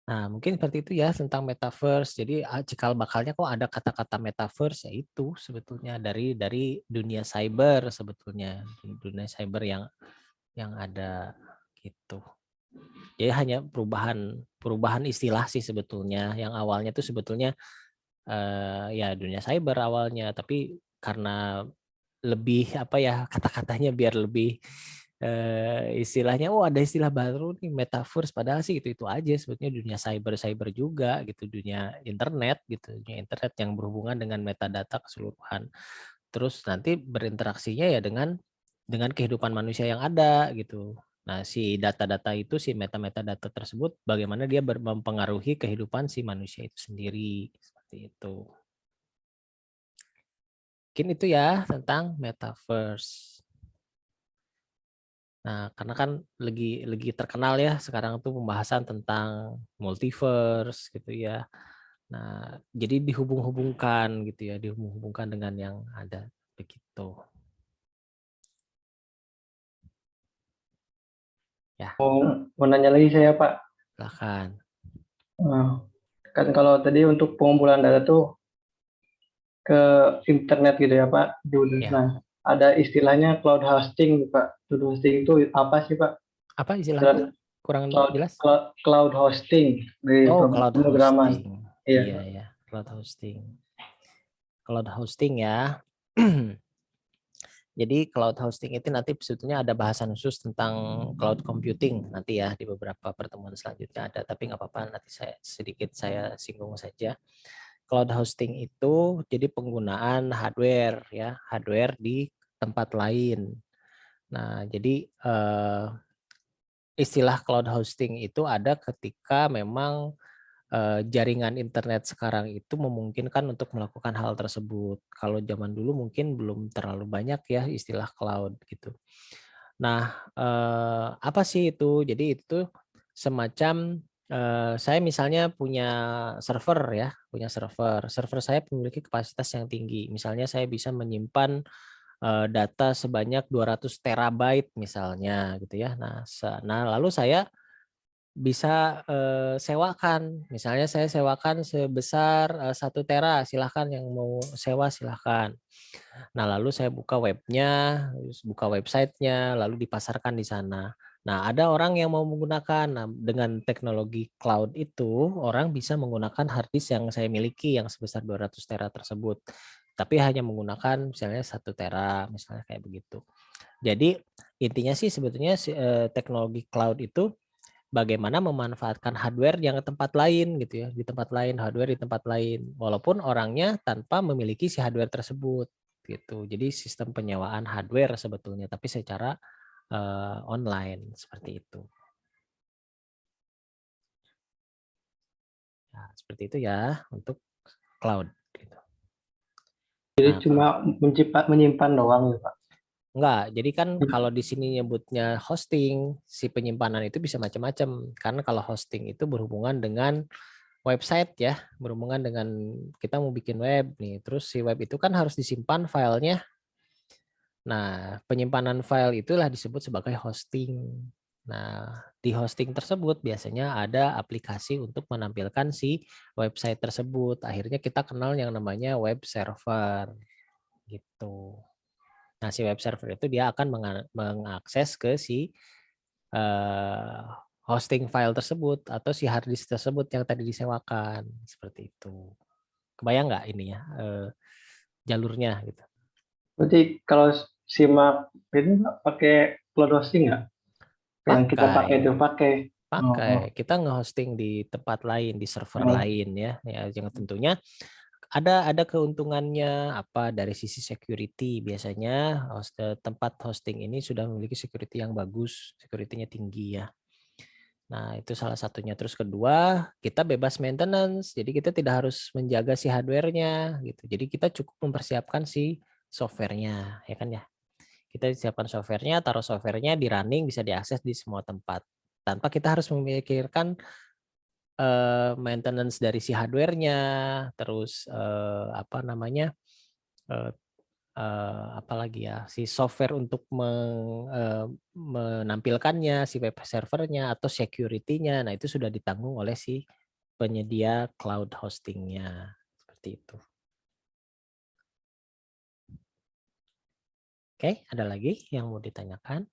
Nah mungkin seperti itu ya tentang metaverse. Jadi cikal bakalnya kok ada kata-kata metaverse, ya itu sebetulnya dari dunia cyber, sebetulnya dunia cyber yang ada gitu. Jadi hanya perubahan istilah sih sebetulnya. Yang awalnya tuh sebetulnya ya dunia cyber awalnya, tapi karena lebih apa ya kata-katanya biar lebih istilahnya ada istilah baru nih metaverse, padahal sih itu aja sebetulnya dunia cyber juga gitu, dunia internet gitu, dunia internet yang berhubungan dengan metadata keseluruhan. Terus nanti berinteraksinya ya dengan kehidupan manusia yang ada gitu. Nah, si data-data itu, si metadata tersebut bagaimana dia mempengaruhi kehidupan si manusia itu sendiri, seperti itu. Mungkin itu ya tentang metaverse. Nah, karena kan lagi terkenal ya sekarang tuh pembahasan tentang multiverse gitu ya. Nah, jadi dihubung-hubungkan gitu ya, dihubung-hubungkan dengan yang ada begitu. Ya, Mau nanya lagi saya Pak. silakan. Kan kalau tadi untuk pengumpulan data tuh ke internet gitu ya Pak. Ya. Nah, ada istilahnya cloud hosting Pak. Cloud hosting itu apa sih Pak? Apa istilahnya? Kurang jelas? Cloud hosting di Cloud pemrograman. hosting. Iya. Iya, cloud hosting. Cloud hosting ya. Jadi cloud hosting itu nanti sebetulnya ada bahasan khusus tentang cloud computing nanti ya di beberapa pertemuan selanjutnya ada, tapi nggak apa-apa nanti saya singgung saja. Cloud hosting itu jadi penggunaan hardware ya, hardware di tempat lain. Nah, jadi istilah cloud hosting itu ada ketika memang jaringan internet sekarang itu memungkinkan untuk melakukan hal tersebut. Kalau zaman dulu mungkin belum terlalu banyak ya istilah cloud gitu. Nah, apa sih itu? Jadi itu semacam saya misalnya punya server ya, punya server. Server saya memiliki kapasitas yang tinggi. Misalnya saya bisa menyimpan data sebanyak 200 terabyte misalnya gitu ya. Nah, lalu saya bisa sewakan, misalnya saya sewakan sebesar 1 tera, silahkan yang mau sewa silahkan. Nah lalu saya buka webnya, buka websitenya, lalu dipasarkan di sana. Nah ada orang yang mau menggunakan, nah, dengan teknologi cloud itu orang bisa menggunakan hard disk yang saya miliki yang sebesar 200 tera tersebut, tapi hanya menggunakan misalnya 1 tera, misalnya kayak begitu. Jadi intinya sih sebetulnya teknologi cloud itu bagaimana memanfaatkan hardware yang ke tempat lain gitu ya, di tempat lain, hardware di tempat lain, walaupun orangnya tanpa memiliki si hardware tersebut gitu. Jadi sistem penyewaan hardware sebetulnya, tapi secara online seperti itu. Nah, seperti itu ya untuk cloud. Gitu. Jadi Nah, cuma menyimpan doang ya Pak? Enggak, jadi kan kalau di sini nyebutnya hosting, si penyimpanan itu bisa macam-macam. Karena kalau hosting itu berhubungan dengan website ya, berhubungan dengan kita mau bikin web nih, terus si web itu kan harus disimpan filenya. Nah, penyimpanan file itulah disebut sebagai hosting. Nah, di hosting tersebut biasanya ada aplikasi untuk menampilkan si website tersebut. Akhirnya kita kenal yang namanya web server gitu. Nah, si web server itu dia akan mengakses ke si hosting file tersebut atau si hard disk tersebut yang tadi disewakan, seperti itu. Kebayang nggak ini ya jalurnya gitu? Berarti kalau simak ini pakai cloud hosting nggak? Yang kita pakai itu pakai. Kita nge-hosting di tempat lain, di server Oh. lain ya. Yang tentunya ada keuntungannya apa dari sisi security. Biasanya tempat hosting ini sudah memiliki security yang bagus, security-nya tinggi ya. Nah, itu salah satunya. Terus kedua, kita bebas maintenance. Jadi kita tidak harus menjaga si hardware-nya gitu. Jadi kita cukup mempersiapkan si software-nya, ya kan ya. Kita siapkan software-nya, taruh software-nya di running, bisa diakses di semua tempat. Tanpa kita harus memikirkan maintenance dari si hardware-nya, terus apa namanya, apalagi ya, si software untuk menampilkannya, si web servernya atau security-nya. Nah, itu sudah ditanggung oleh si penyedia cloud hosting-nya. Seperti itu. Oke, ada lagi yang mau ditanyakan?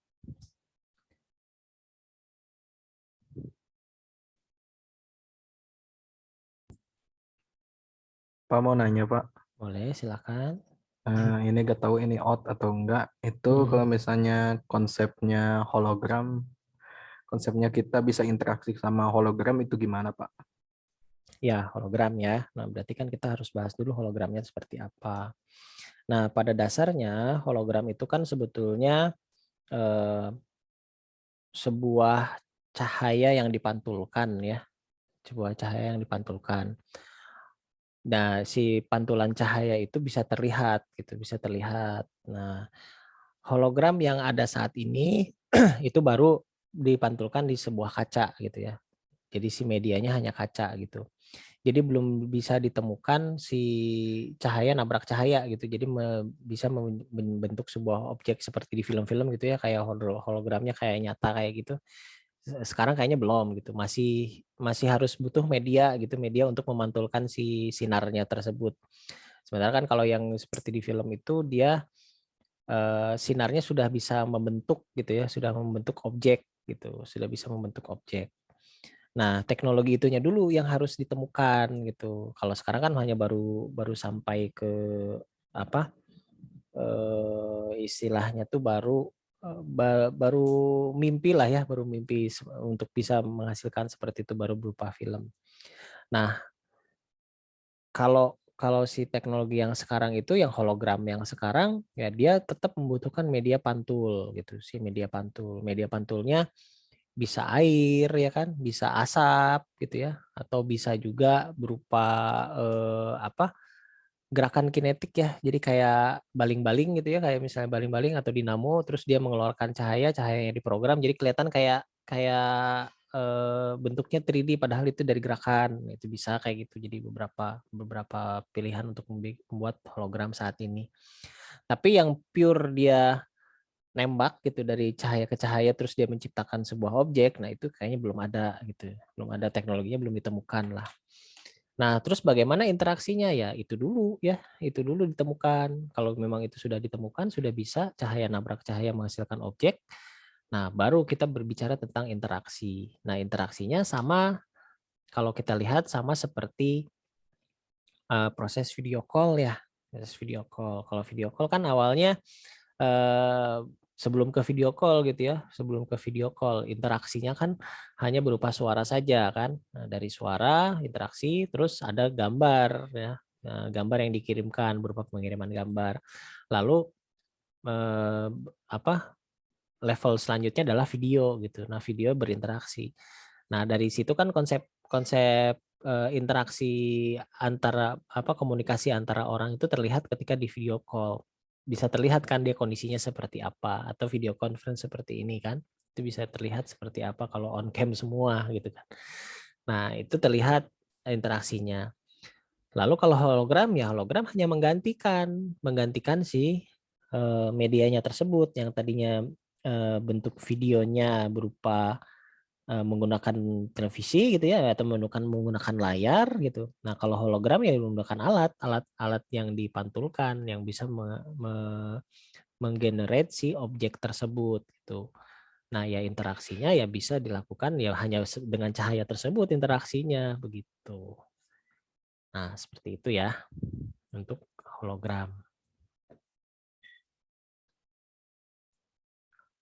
Pak mau nanya Pak, Boleh, silakan. ini gak tahu ini out atau enggak. Itu kalau misalnya konsepnya hologram, konsepnya kita bisa interaksi sama hologram itu gimana Pak? Ya, hologram ya. Nah, berarti kan kita harus bahas dulu hologramnya seperti apa. Nah, pada dasarnya hologram itu kan sebetulnya sebuah cahaya yang dipantulkan ya. Sebuah cahaya yang dipantulkan. Nah, si pantulan cahaya itu bisa terlihat gitu, bisa terlihat. Nah, hologram yang ada saat ini itu baru dipantulkan di sebuah kaca gitu ya. Jadi si medianya hanya kaca gitu. Jadi belum bisa ditemukan si cahaya nabrak cahaya gitu. Jadi bisa membentuk sebuah objek seperti di film-film gitu ya, kayak hologramnya kayak nyata kayak gitu. Sekarang kayaknya belum gitu. Masih harus butuh media gitu, media untuk memantulkan si sinarnya tersebut. Sementara kan kalau yang seperti di film itu dia sinarnya sudah bisa membentuk gitu ya, sudah membentuk objek gitu, sudah bisa membentuk objek. Nah, teknologi itunya dulu yang harus ditemukan gitu. Kalau sekarang kan hanya baru sampai ke apa? Istilahnya tuh baru mimpi lah ya, baru mimpi untuk bisa menghasilkan seperti itu baru berupa film. Nah, kalau si teknologi yang sekarang itu yang hologram yang sekarang ya dia tetap membutuhkan media pantul gitu, si media pantul. Media pantulnya bisa air ya kan, bisa asap gitu ya, atau bisa juga berupa gerakan kinetik ya. Jadi kayak baling-baling gitu ya, kayak misalnya baling-baling atau dinamo terus dia mengeluarkan cahaya yang diprogram jadi kelihatan kayak bentuknya 3D padahal itu dari gerakan. Itu bisa kayak gitu. Jadi beberapa pilihan untuk membuat hologram saat ini. Tapi yang pure dia nembak gitu dari cahaya ke cahaya terus dia menciptakan sebuah objek, nah itu kayaknya belum ada gitu. Belum ada, teknologinya belum ditemukan lah. Nah, terus bagaimana interaksinya ya? Itu dulu ya, itu dulu ditemukan. Kalau memang itu sudah ditemukan, sudah bisa cahaya nabrak cahaya menghasilkan objek. Nah, baru kita berbicara tentang interaksi. Nah, interaksinya sama kalau kita lihat sama seperti proses video call ya. Proses video call. Kalau video call kan awalnya sebelum ke video call gitu ya, sebelum ke video call interaksinya kan hanya berupa suara saja kan. Nah, dari suara interaksi terus ada gambar ya. Nah, gambar yang dikirimkan berupa pengiriman gambar. Lalu level selanjutnya adalah video gitu. Nah, video berinteraksi. Nah, dari situ kan konsep interaksi antara komunikasi antara orang itu terlihat ketika di video call. Bisa terlihat kan dia kondisinya seperti apa, atau video conference seperti ini kan. Itu bisa terlihat seperti apa kalau on cam semua gitu kan. Nah, itu terlihat interaksinya. Lalu kalau hologram ya hologram hanya menggantikan si medianya tersebut yang tadinya bentuk videonya berupa menggunakan televisi gitu ya, atau menggunakan layar gitu. Nah kalau hologram ya menggunakan alat yang dipantulkan yang bisa menggenerate si objek tersebut gitu. Nah ya interaksinya ya bisa dilakukan ya hanya dengan cahaya tersebut interaksinya begitu. Nah seperti itu ya untuk hologram.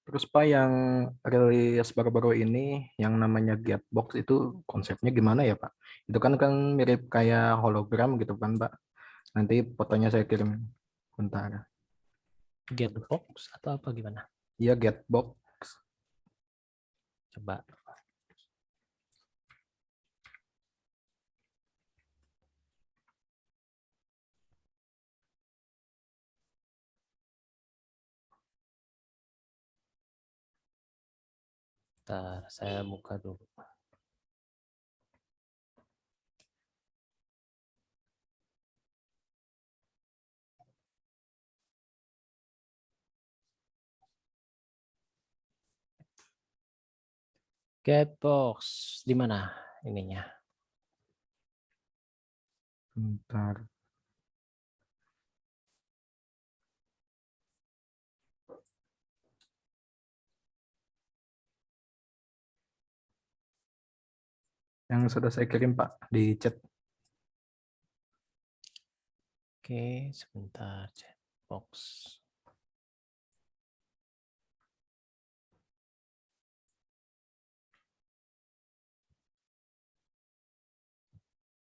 Terus Pak yang rilis baru-baru ini yang namanya Getbox itu konsepnya gimana ya Pak? Itu kan mirip kayak hologram gitu kan Pak. Nanti fotonya saya kirim bentar. Getbox atau apa gimana? Iya Getbox. Coba. Bentar, saya buka dulu. Getbox di mana ininya? Bentar. Yang sudah saya kirim Pak di chat. Oke, sebentar. Getbox.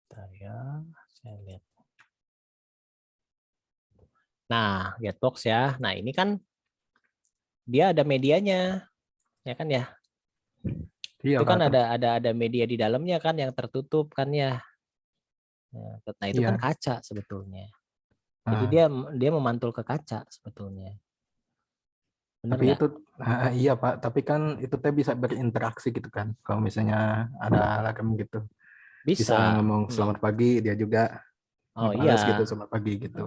Bentar ya, saya lihat. Nah, Getbox ya. Nah, ini kan dia ada medianya, ya kan ya? Iya Itu kan Pak. ada media di dalamnya kan yang tertutup kan ya. Nah, itu kan Iya. kaca sebetulnya. Jadi Nah, dia memantul ke kaca sebetulnya. Benar tapi nggak? itu iya Pak, tapi kan itu teh bisa berinteraksi gitu kan. Kalau misalnya ada lagam gitu. Bisa Bisa. ngomong selamat pagi, dia juga Oh ngebales gitu iya. selamat pagi gitu.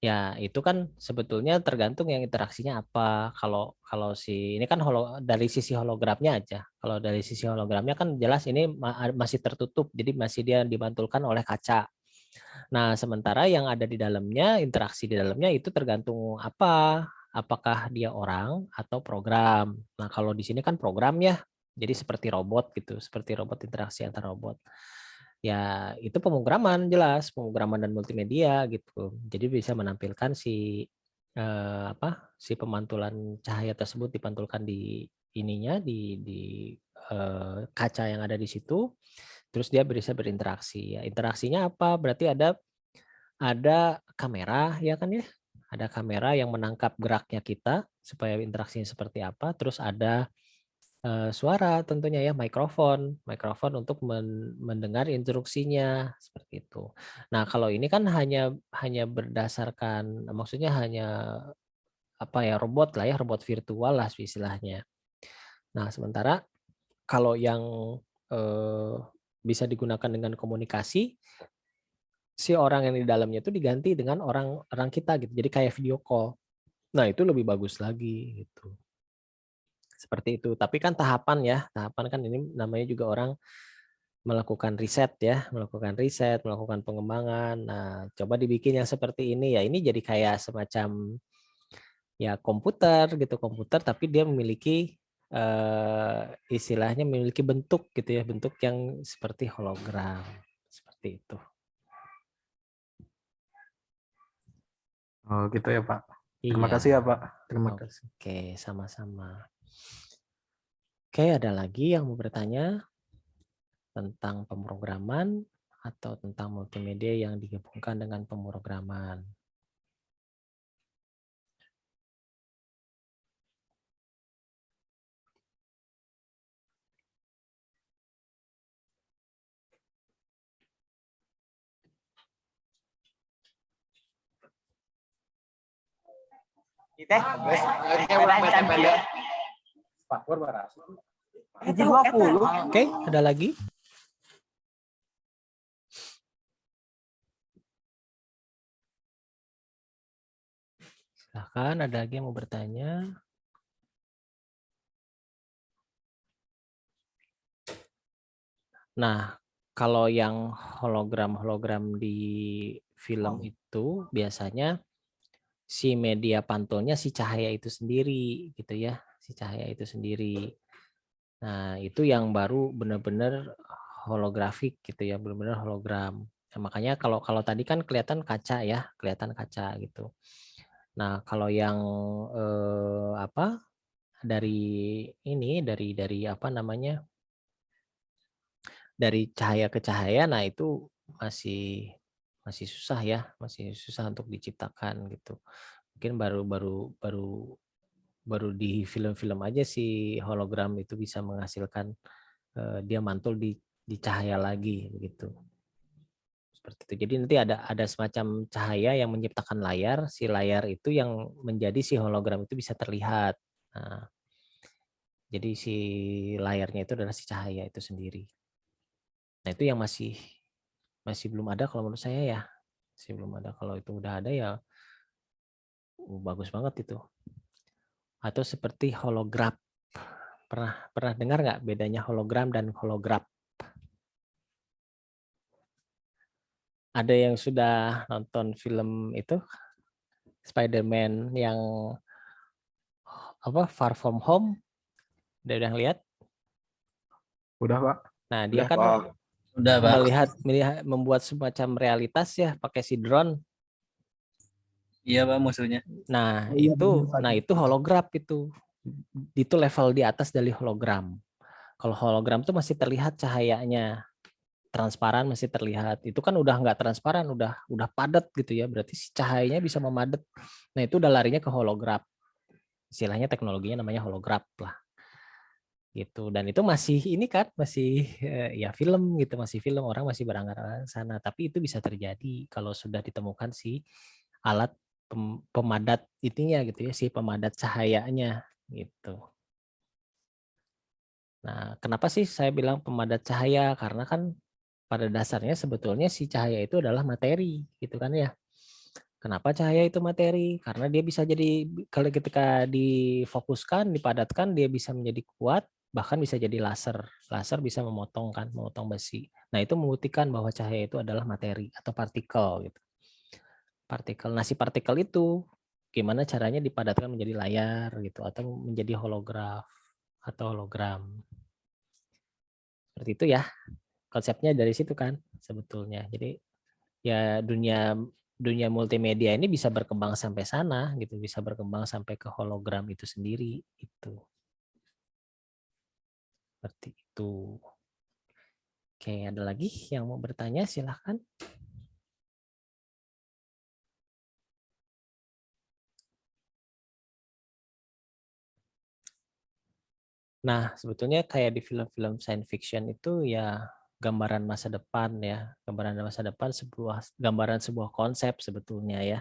Ya, itu kan sebetulnya tergantung yang interaksinya apa. Kalau si ini kan dari sisi hologramnya aja. Kalau dari sisi hologramnya kan jelas ini masih tertutup, jadi masih dia dimantulkan oleh kaca. Nah, sementara yang ada di dalamnya, interaksi di dalamnya itu tergantung apa? Apakah dia orang atau program. Nah, kalau di sini kan program ya. Jadi seperti robot gitu, seperti robot interaksi antar robot. Ya, itu pemrograman jelas, pemrograman dan multimedia gitu. Jadi bisa menampilkan si pemantulan cahaya tersebut dipantulkan di ininya di kaca yang ada di situ. Terus dia bisa berinteraksi. Ya, interaksinya apa? Berarti ada kamera ya kan ya, ada kamera yang menangkap geraknya kita supaya interaksinya seperti apa, terus ada suara tentunya ya, mikrofon untuk mendengar instruksinya seperti itu. Nah kalau ini kan hanya berdasarkan, maksudnya hanya apa ya, robot lah ya, robot virtual lah istilahnya. Nah sementara kalau yang eh, bisa digunakan dengan komunikasi, si orang yang di dalamnya itu diganti dengan orang kita gitu. Jadi kayak video call. Nah, itu lebih bagus lagi gitu. Seperti itu. Tapi kan tahapan ya, tahapan kan ini namanya juga orang melakukan riset ya, melakukan pengembangan. Nah, coba dibikin yang seperti ini ya. Ini jadi kayak semacam ya komputer tapi dia memiliki istilahnya memiliki bentuk gitu ya, bentuk yang seperti hologram. Seperti itu. Oh gitu ya Pak. Terima Iya. kasih ya Pak. Terima kasih. Oke, sama-sama. Oke, ada lagi yang mau bertanya tentang pemrograman atau tentang multimedia yang digabungkan dengan pemrograman? Kita ulang baca-baca. 20. Oke, ada lagi? Silahkan, ada lagi yang mau bertanya? Nah, kalau yang hologram di film itu biasanya si media pantulnya si cahaya itu sendiri gitu ya, si cahaya itu sendiri. Nah, itu yang baru benar-benar holografik gitu ya, benar-benar hologram. Nah, makanya kalau kalau tadi kan kelihatan kaca ya, kelihatan kaca gitu. Nah, kalau yang apa dari ini dari apa namanya? Dari cahaya ke cahaya, nah itu masih masih susah ya, masih susah untuk diciptakan gitu. Mungkin baru di film-film aja sih hologram itu bisa menghasilkan dia mantul di cahaya lagi begitu. Seperti itu. Jadi nanti ada semacam cahaya yang menciptakan layar, si layar itu yang menjadi si hologram itu bisa terlihat. Nah, jadi si layarnya itu adalah si cahaya itu sendiri. Nah, itu yang masih belum ada kalau menurut saya ya. Masih belum ada. Kalau itu udah ada ya bagus banget itu. Atau seperti hologram. Pernah dengar nggak bedanya hologram dan hologram? Ada yang sudah nonton film itu Spider-Man yang apa Far From Home? Udah lihat? Udah, Pak. Nah, dia Udah, kan Pak. Udah, Pak. melihat membuat semacam realitas ya pakai si drone. Iya, Pak, musuhnya. Nah, Oh iya, itu hologram itu. Itu level di atas dari hologram. Kalau hologram tuh masih terlihat cahayanya, transparan masih terlihat. Itu kan udah nggak transparan, udah padat gitu ya. Berarti si cahayanya bisa memadat. Nah, itu udah larinya ke hologram. Istilahnya teknologinya namanya hologram lah. Gitu. Dan itu masih ini kan masih ya film gitu, masih film, orang masih beranggapan sana. Tapi itu bisa terjadi kalau sudah ditemukan si alat pemadat itunya gitu ya, si pemadat cahayanya gitu. Nah, kenapa sih saya bilang pemadat cahaya? Karena kan pada dasarnya sebetulnya si cahaya itu adalah materi, gitu kan ya. Kenapa cahaya itu materi? Karena dia bisa jadi kalau ketika difokuskan, dipadatkan, dia bisa menjadi kuat, bahkan bisa jadi laser. Laser bisa memotong besi. Nah, itu membuktikan bahwa cahaya itu adalah materi atau partikel gitu. Partikel. Nah, si partikel itu gimana caranya dipadatkan menjadi layar gitu atau menjadi holograf atau hologram. Seperti itu ya. Konsepnya dari situ kan sebetulnya. Jadi ya dunia multimedia ini bisa berkembang sampai sana gitu, bisa berkembang sampai ke hologram itu sendiri itu. Seperti itu. Oke, ada lagi yang mau bertanya silahkan. Nah, sebetulnya kayak di film-film science fiction itu ya gambaran masa depan ya, gambaran masa depan gambaran sebuah konsep sebetulnya ya.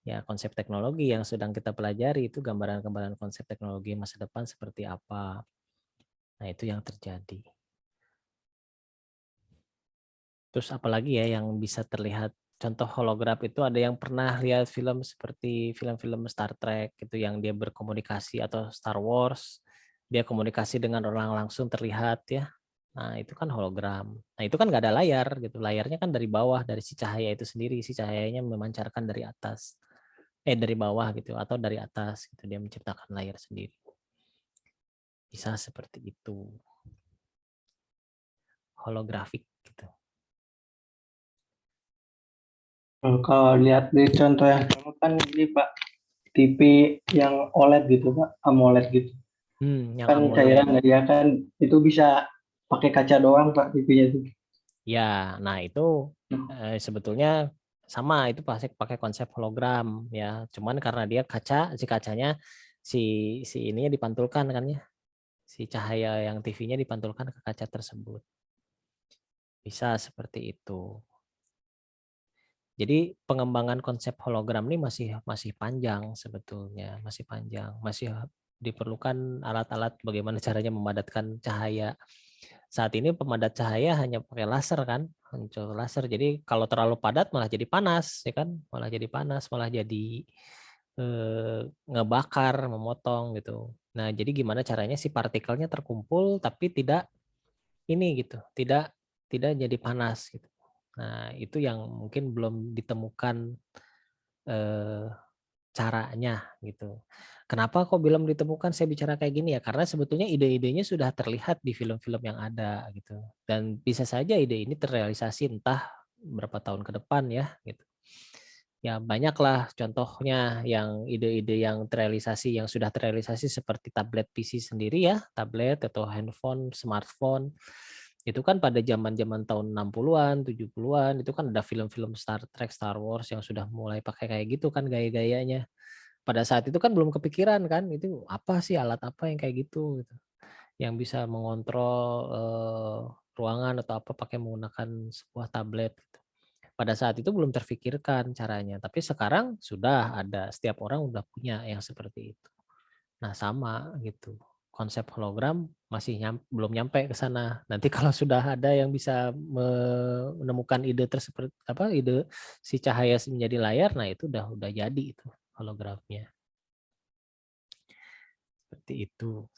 Ya, konsep teknologi yang sedang kita pelajari itu gambaran-gambaran konsep teknologi masa depan seperti apa. Nah, itu yang terjadi. Terus apalagi ya yang bisa terlihat contoh hologram itu ada yang pernah lihat film seperti film-film Star Trek gitu yang dia berkomunikasi atau Star Wars, dia komunikasi dengan orang langsung terlihat ya. Nah, itu kan hologram. Nah, itu kan nggak ada layar gitu. Layarnya kan dari bawah, dari si cahaya itu sendiri. Si cahayanya memancarkan dari atas. Dari bawah gitu atau dari atas gitu, dia menciptakan layar sendiri. Bisa seperti itu. Holografik gitu. Kalau lihat di contoh yang sama kan ini Pak, TV yang OLED gitu Pak, AMOLED gitu. Yang Kan AMOLED. cairan dia kan itu bisa pakai kaca doang Pak TV-nya itu. Ya, nah itu sebetulnya sama itu pasti pakai konsep hologram ya. Cuman karena dia kaca, si kacanya si ininya dipantulkan kan ya. Si cahaya yang TV-nya dipantulkan ke kaca tersebut. Bisa seperti itu. Jadi pengembangan konsep hologram ini masih panjang sebetulnya, masih panjang, masih diperlukan alat-alat bagaimana caranya memadatkan cahaya. Saat ini pemadat cahaya hanya pakai laser kan, muncul laser. Jadi kalau terlalu padat malah jadi panas, ya kan? Malah jadi panas, malah jadi ngebakar, memotong gitu. Nah, jadi gimana caranya si partikelnya terkumpul tapi tidak ini gitu, tidak tidak jadi panas gitu. Nah, itu yang mungkin belum ditemukan caranya gitu. Kenapa kok belum ditemukan saya bicara kayak gini ya? Karena sebetulnya ide-idenya sudah terlihat di film-film yang ada gitu. Dan bisa saja ide ini terrealisasi entah berapa tahun ke depan ya gitu. Ya banyaklah contohnya yang ide-ide yang terrealisasi, yang sudah terrealisasi seperti tablet PC sendiri ya, tablet atau handphone, smartphone. Itu kan pada zaman-zaman tahun 60-an, 70-an, itu kan ada film-film Star Trek, Star Wars yang sudah mulai pakai kayak gitu kan gaya-gayanya. Pada saat itu kan belum kepikiran kan, itu apa sih alat apa yang kayak gitu, gitu. Yang bisa mengontrol ruangan atau apa pakai menggunakan sebuah tablet. Gitu. Pada saat itu belum terfikirkan caranya, tapi sekarang sudah ada, setiap orang udah punya yang seperti itu. Nah sama gitu, konsep hologram masih belum nyampe ke sana. Nanti kalau sudah ada yang bisa menemukan ide tersebut, apa ide si cahaya menjadi layar, nah itu udah jadi itu hologramnya. Seperti itu.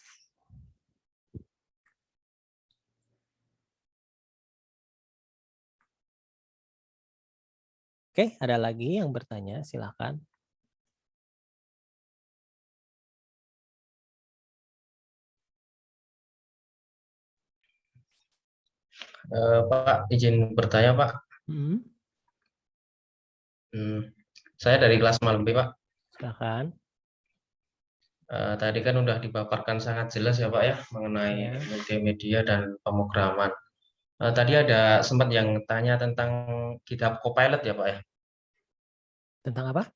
Oke, ada lagi yang bertanya, silakan. Pak, izin bertanya, Pak. Hmm, Saya dari kelas Malempi, Pak. silakan. Tadi kan udah dipaparkan sangat jelas ya, Pak ya, mengenai Ya. multimedia dan pemrograman. Tadi ada sempat yang tanya tentang GitHub Copilot ya, Pak ya. Tentang apa?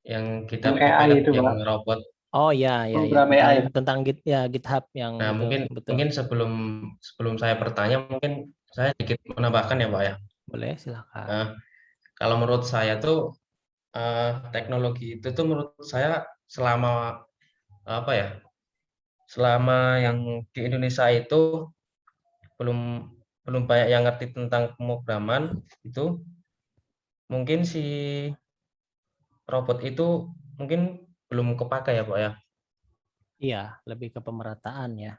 Yang GitHub AI Copilot itu, yang Pak. robot. Oh ya, Program AI. tentang GitHub yang Nah, itu betul. mungkin sebelum saya bertanya, mungkin saya sedikit menambahkan ya, Pak ya. Boleh, silakan. Kalau menurut saya tuh teknologi itu tuh menurut saya selama apa ya? Selama yang di Indonesia itu belum banyak yang ngerti tentang pemrograman itu, mungkin si robot itu mungkin belum kepakai ya, Pak ya. Iya, lebih ke pemerataan ya.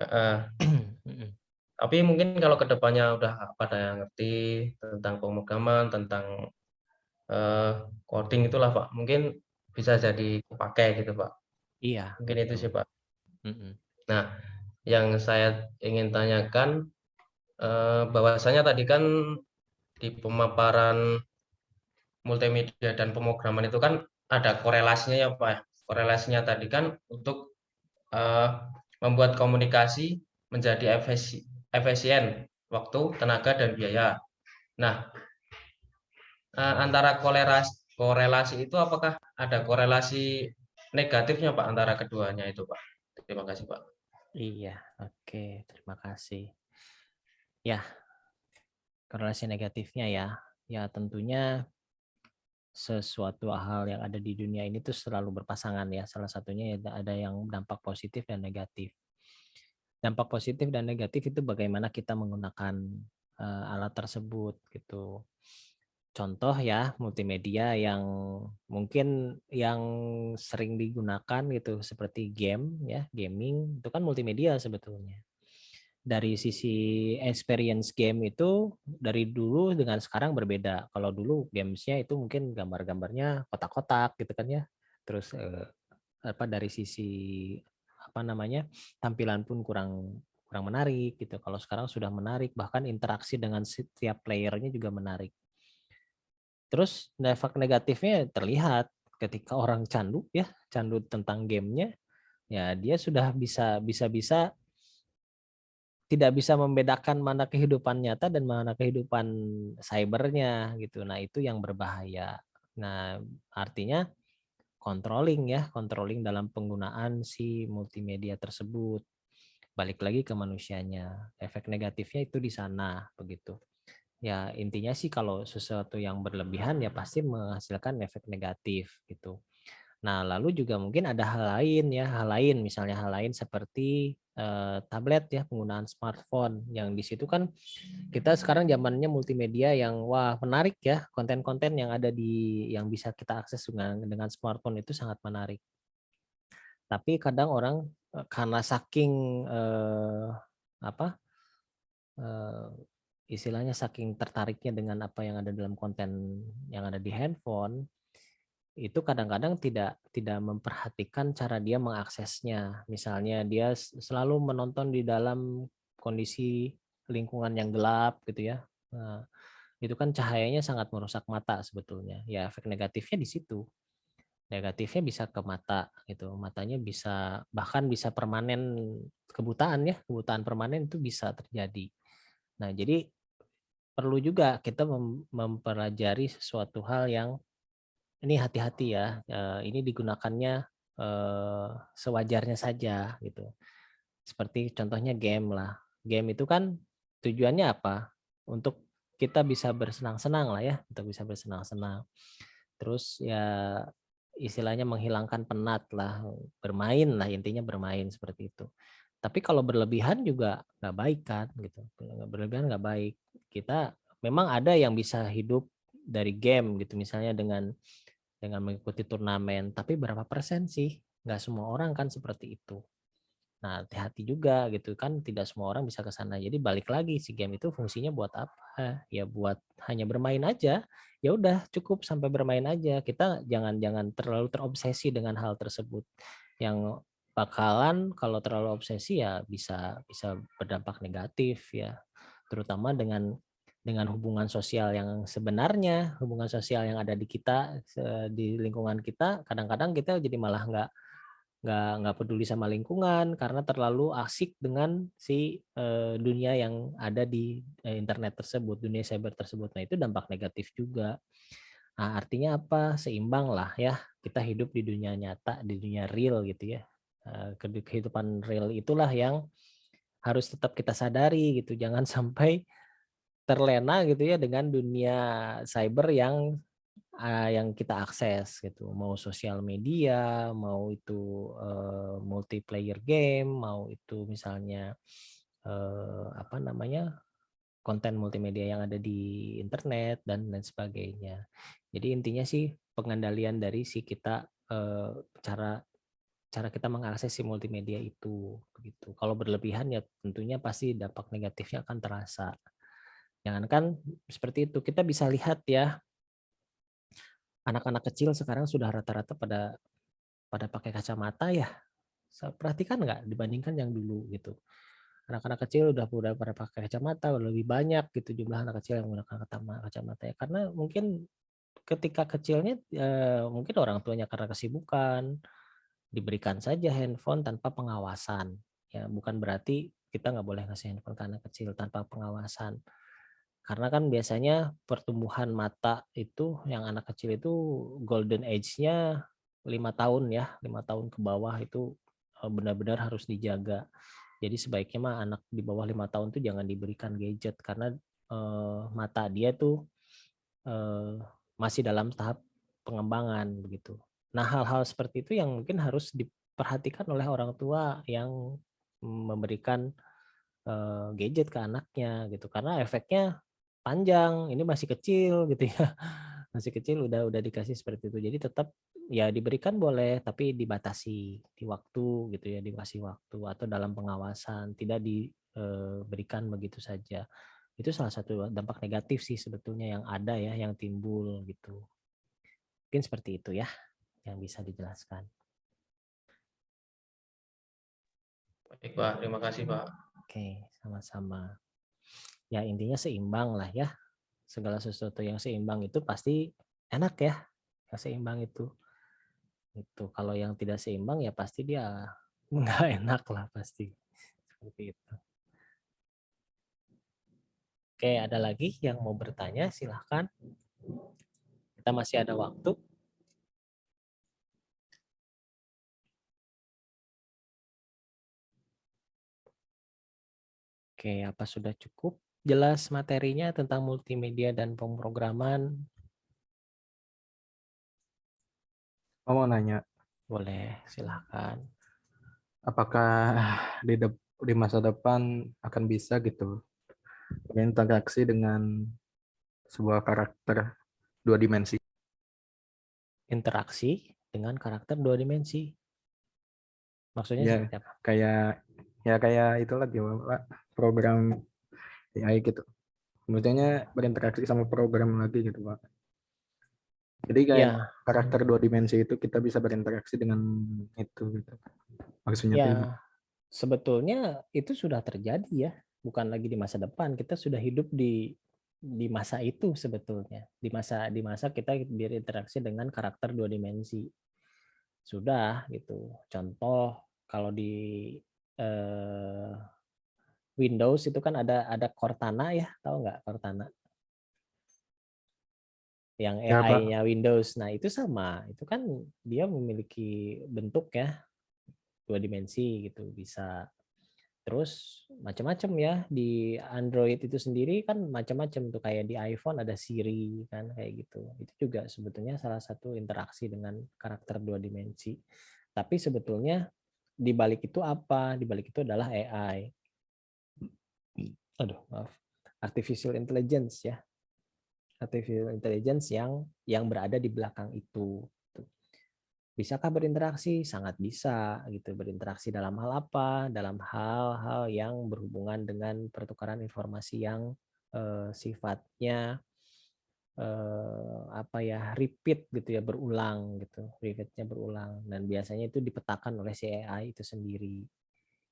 Tapi mungkin kalau kedepannya udah pada yang ngerti tentang pemrograman, tentang coding itulah Pak, mungkin bisa jadi kepakai gitu Pak. Iya, Mungkin itu betul. sih Pak. Nah, yang saya ingin tanyakan bahwasanya tadi kan di pemaparan multimedia dan pemrograman itu kan ada korelasinya ya Pak. Korelasinya tadi kan untuk membuat komunikasi menjadi efisien waktu, tenaga, dan biaya. Nah, antara korelasi itu apakah ada korelasi negatifnya Pak antara keduanya itu Pak? Terima kasih Pak. Iya, oke, terima kasih. Ya, korelasi negatifnya ya. Ya tentunya sesuatu hal yang ada di dunia ini tuh selalu berpasangan ya. Salah satunya ada yang dampak positif dan negatif. Dampak positif dan negatif itu bagaimana kita menggunakan alat tersebut gitu. Contoh ya multimedia yang mungkin yang sering digunakan gitu seperti game ya, gaming itu kan multimedia sebetulnya. Dari sisi experience game itu dari dulu dengan sekarang berbeda. Kalau dulu gamesnya itu mungkin gambar-gambarnya kotak-kotak gitu kan ya. Terus dari sisi apa namanya tampilan pun kurang menarik gitu. Kalau sekarang sudah menarik, bahkan interaksi dengan setiap playernya juga menarik. Terus efek negatifnya terlihat ketika orang candu ya, candu tentang gamenya, ya dia sudah bisa tidak bisa membedakan mana kehidupan nyata dan mana kehidupan cybernya gitu. Nah, itu yang berbahaya. Nah, artinya controlling dalam penggunaan si multimedia tersebut. Balik lagi ke manusianya. Efek negatifnya itu di sana begitu. Ya, intinya sih kalau sesuatu yang berlebihan ya pasti menghasilkan efek negatif gitu. Nah, lalu juga mungkin ada hal lain misalnya hal lain seperti tablet ya, penggunaan smartphone yang di situ kan kita sekarang zamannya multimedia yang wah menarik ya, konten-konten yang ada yang bisa kita akses dengan smartphone itu sangat menarik. Tapi kadang orang karena saking istilahnya saking tertariknya dengan apa yang ada dalam konten yang ada di handphone, itu kadang-kadang tidak memperhatikan cara dia mengaksesnya. Misalnya dia selalu menonton di dalam kondisi lingkungan yang gelap gitu ya. Nah, itu kan cahayanya sangat merusak mata sebetulnya. Ya efek negatifnya di situ. Negatifnya bisa ke mata gitu. Matanya bisa bahkan bisa permanen kebutaan ya, kebutaan permanen itu bisa terjadi. Nah, jadi perlu juga kita mempelajari sesuatu hal yang ini hati-hati ya, ini digunakannya sewajarnya saja gitu. Seperti contohnya game lah. Game itu kan tujuannya apa? Untuk kita bisa bersenang-senang lah ya, kita bisa bersenang-senang. Terus ya istilahnya menghilangkan penat lah, bermain lah intinya bermain seperti itu. Tapi kalau berlebihan juga nggak baik kan gitu. Berlebihan nggak baik. Kita memang ada yang bisa hidup dari game gitu misalnya dengan mengikuti turnamen, tapi berapa persen sih? Nggak semua orang kan seperti itu. Nah, hati-hati juga gitu kan, tidak semua orang bisa ke sana. Jadi balik lagi si game itu fungsinya buat apa? Ya buat hanya bermain aja. Ya udah cukup sampai bermain aja. Kita jangan terlalu terobsesi dengan hal tersebut. Yang bakalan kalau terlalu obsesi ya bisa berdampak negatif ya. Terutama dengan hubungan sosial yang sebenarnya, hubungan sosial yang ada di kita, di lingkungan kita, kadang-kadang kita jadi malah nggak peduli sama lingkungan karena terlalu asik dengan si dunia yang ada di internet tersebut, dunia cyber tersebut. Nah, itu dampak negatif juga. Nah, artinya apa? Seimbang lah ya. Kita hidup di dunia nyata, di dunia real gitu ya. Kehidupan real itulah yang harus tetap kita sadari gitu. Jangan sampai terlena gitu ya dengan dunia cyber yang kita akses gitu, mau sosial media, mau itu multiplayer game, mau itu misalnya apa namanya konten multimedia yang ada di internet dan lain sebagainya. Jadi intinya sih pengendalian dari si kita cara kita mengakses si multimedia itu begitu. Kalau berlebihan ya tentunya pasti dampak negatifnya akan terasa. Jangankan seperti itu, kita bisa lihat ya anak-anak kecil sekarang sudah rata-rata pada pakai kacamata ya. Perhatikan nggak dibandingkan yang dulu gitu. Anak-anak kecil udah pada pakai kacamata, lebih banyak gitu jumlah anak kecil yang menggunakan kacamata ya. Karena mungkin ketika kecilnya mungkin orang tuanya karena kesibukan diberikan saja handphone tanpa pengawasan. Ya, bukan berarti kita nggak boleh ngasih handphone ke anak kecil tanpa pengawasan. Karena kan biasanya pertumbuhan mata itu yang anak kecil itu golden age-nya 5 tahun ya, 5 tahun ke bawah itu benar-benar harus dijaga. Jadi sebaiknya mah anak di bawah 5 tahun tuh jangan diberikan gadget karena mata dia tuh masih dalam tahap pengembangan begitu. Nah, hal-hal seperti itu yang mungkin harus diperhatikan oleh orang tua yang memberikan gadget ke anaknya gitu karena efeknya panjang, ini masih kecil gitu ya. Masih kecil udah dikasih seperti itu. Jadi tetap ya diberikan boleh tapi dibatasi di waktu gitu ya, dikasih waktu atau dalam pengawasan, tidak diberikan begitu saja. Itu salah satu dampak negatif sih sebetulnya yang ada ya, yang timbul gitu. Mungkin seperti itu ya yang bisa dijelaskan. Baik, Pak. Terima kasih, Pak. Oke, sama-sama. Ya intinya seimbang lah ya. Segala sesuatu yang seimbang itu pasti enak ya. Yang seimbang itu. Kalau yang tidak seimbang ya pasti dia nggak enak lah pasti. Seperti itu. Oke, ada lagi yang mau bertanya? Silahkan. Kita masih ada waktu. Oke, apa sudah cukup jelas materinya tentang multimedia dan pemrograman? Mau nanya, Boleh, silahkan. apakah di masa depan akan bisa gitu berinteraksi dengan sebuah karakter 2 dimensi? Interaksi dengan karakter 2 dimensi. Maksudnya Ya, seperti apa? kayak itu lagi Pak, program AI gitu. maksudnya berinteraksi sama program lagi gitu Pak. Jadi kayak Ya, karakter 2 dimensi itu kita bisa berinteraksi dengan itu gitu. Maksudnya tuh ya sebetulnya itu sudah terjadi ya, bukan lagi di masa depan. Kita sudah hidup di masa itu sebetulnya. Di masa kita berinteraksi dengan karakter 2 dimensi. Sudah gitu. Contoh kalau di eh, Windows itu kan ada Cortana ya, tahu nggak Cortana? Yang ya Pak. AI-nya Windows. Nah, itu sama. Itu kan dia memiliki bentuk ya, 2 dimensi gitu, bisa. Terus macam-macam ya di Android itu sendiri kan macam-macam tuh, kayak di iPhone ada Siri kan kayak gitu. Itu juga sebetulnya salah satu interaksi dengan karakter 2 dimensi. Tapi sebetulnya di balik itu apa? Di balik itu adalah AI. Aduh, maaf. Artificial intelligence ya. Artificial intelligence yang berada di belakang itu. Bisakah berinteraksi? Sangat bisa gitu. Berinteraksi dalam hal apa? Dalam hal-hal yang berhubungan dengan pertukaran informasi yang sifatnya apa ya, repeat gitu ya, berulang gitu. Repeatnya berulang, dan biasanya itu dipetakan oleh si AI itu sendiri.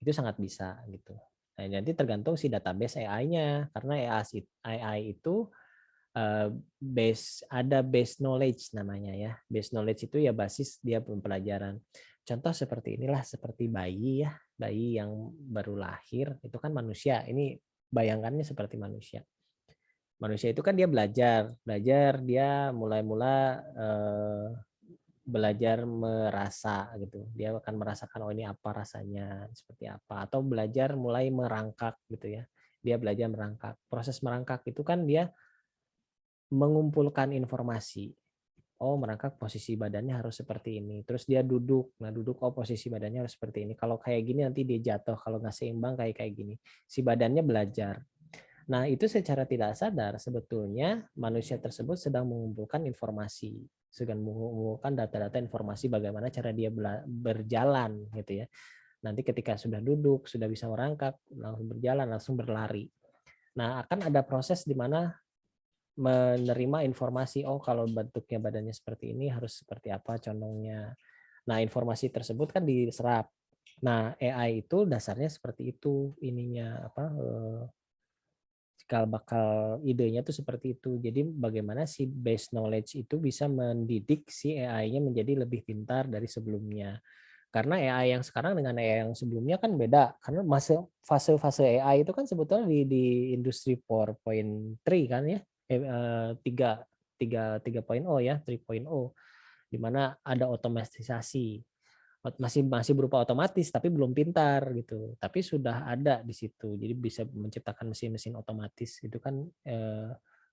Itu sangat bisa gitu. Nah, nanti tergantung si database AI-nya, karena AI itu base knowledge namanya ya. Base knowledge itu ya basis dia pembelajaran. Contoh seperti inilah, seperti bayi ya, bayi yang baru lahir itu kan manusia. Ini bayangannya seperti manusia. Manusia itu kan dia belajar dia mulai-mula belajar merasa gitu. Dia akan merasakan, oh ini apa rasanya, seperti apa, atau belajar mulai merangkak gitu ya. Dia belajar merangkak. Proses merangkak itu kan dia mengumpulkan informasi. Oh, merangkak posisi badannya harus seperti ini. Terus dia duduk. Nah, duduk, oh posisi badannya harus seperti ini. Kalau kayak gini nanti dia jatuh. Kalau nggak seimbang kayak gini. Si badannya belajar. Nah, itu secara tidak sadar sebetulnya manusia tersebut sedang mengumpulkan informasi. Sedang mengumpulkan data-data informasi bagaimana cara dia berjalan gitu ya. Nanti ketika sudah duduk, sudah bisa merangkak, langsung berjalan, langsung berlari. Nah, akan ada proses di mana menerima informasi, oh kalau bentuknya badannya seperti ini harus seperti apa condongnya. Nah, informasi tersebut kan diserap. Nah, AI itu dasarnya seperti itu, ininya apa cikal bakal idenya tuh seperti itu. Jadi bagaimana si base knowledge itu bisa mendidik si AI-nya menjadi lebih pintar dari sebelumnya. Karena AI yang sekarang dengan AI yang sebelumnya kan beda. Karena fase-fase AI itu kan sebetulnya di industri 4.3 kan ya. 3.0 ya, 3.0, di mana ada otomatisasi. Masih berupa otomatis tapi belum pintar gitu. Tapi sudah ada di situ. Jadi bisa menciptakan mesin-mesin otomatis. Itu kan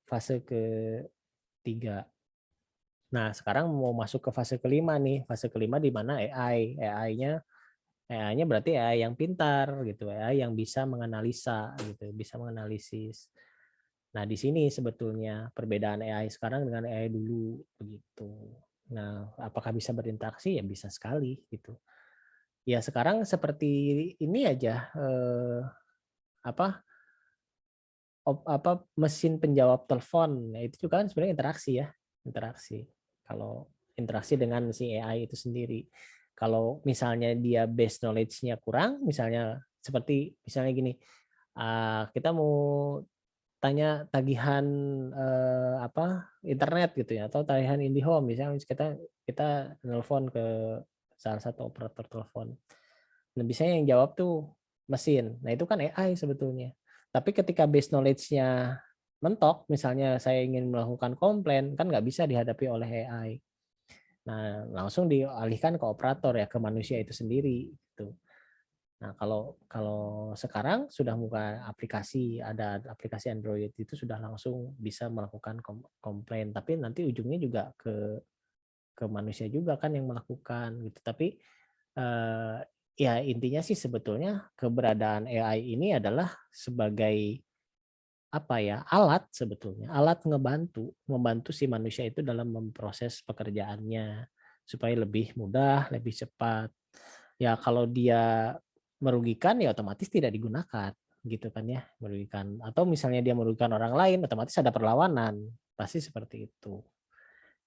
fase ketiga. Nah, sekarang mau masuk ke fase kelima nih. Fase kelima di mana AI. AI-nya berarti AI yang pintar gitu, AI yang bisa menganalisa gitu, bisa menganalisis. Nah, di sini sebetulnya perbedaan AI sekarang dengan AI dulu begitu. Nah, apakah bisa berinteraksi? Ya bisa sekali gitu. Ya sekarang seperti ini aja apa mesin penjawab telepon. Nah, itu juga kan sebenarnya interaksi ya, interaksi. Kalau interaksi dengan si AI itu sendiri. Kalau misalnya dia base knowledge-nya kurang, misalnya seperti misalnya gini, kita mau tanya tagihan internet gitu ya, atau tagihan IndiHome, misalnya kita nelpon ke salah satu operator telepon. Nah, biasanya yang jawab tuh mesin. Nah, itu kan AI sebetulnya. Tapi ketika base knowledge-nya mentok, misalnya saya ingin melakukan komplain, kan nggak bisa dihadapi oleh AI. Nah, langsung dialihkan ke operator ya, ke manusia itu sendiri gitu. Nah, kalau sekarang sudah buka aplikasi, ada aplikasi Android itu sudah langsung bisa melakukan komplain, tapi nanti ujungnya juga ke manusia juga kan yang melakukan gitu. Tapi ya intinya sih sebetulnya keberadaan AI ini adalah sebagai apa ya, alat sebetulnya, alat membantu si manusia itu dalam memproses pekerjaannya supaya lebih mudah, lebih cepat. Ya kalau dia merugikan ya otomatis tidak digunakan gitu kan ya, merugikan. Atau misalnya dia merugikan orang lain, otomatis ada perlawanan, pasti seperti itu.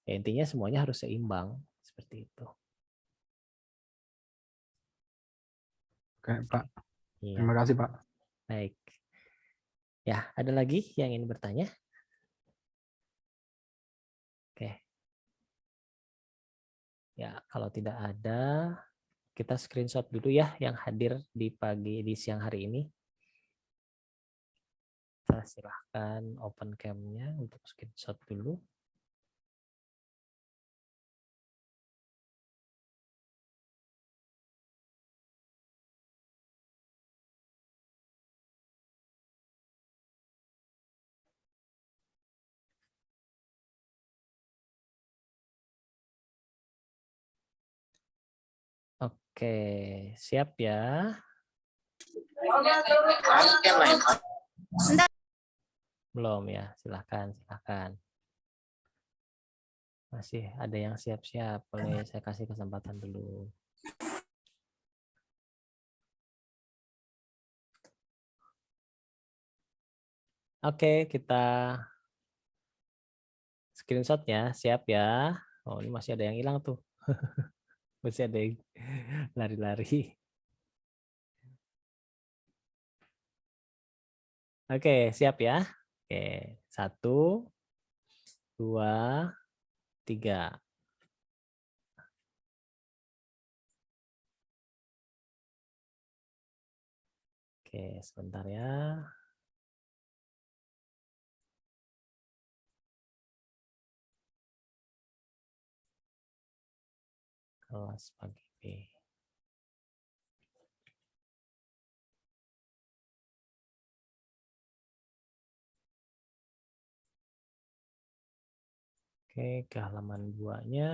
Ya, intinya semuanya harus seimbang seperti itu. Oke, Pak. Iya, Terima kasih, Pak. baik. Ya, ada lagi yang ingin bertanya? Oke. Ya, kalau tidak ada, kita screenshot dulu ya yang hadir di siang hari ini. Kita silahkan open cam-nya untuk screenshot dulu. Oke, siap ya? Belum ya, silahkan. Masih ada yang siap-siap, boleh saya kasih kesempatan dulu. Oke, kita screenshot ya, siap ya. Oh, ini masih ada yang hilang tuh. Masih ada yang lari-lari. Oke, siap ya. Oke, 1, 2, 3. Oke, sebentar ya. Kelas pagi B. Oke, ke halaman 2-nya.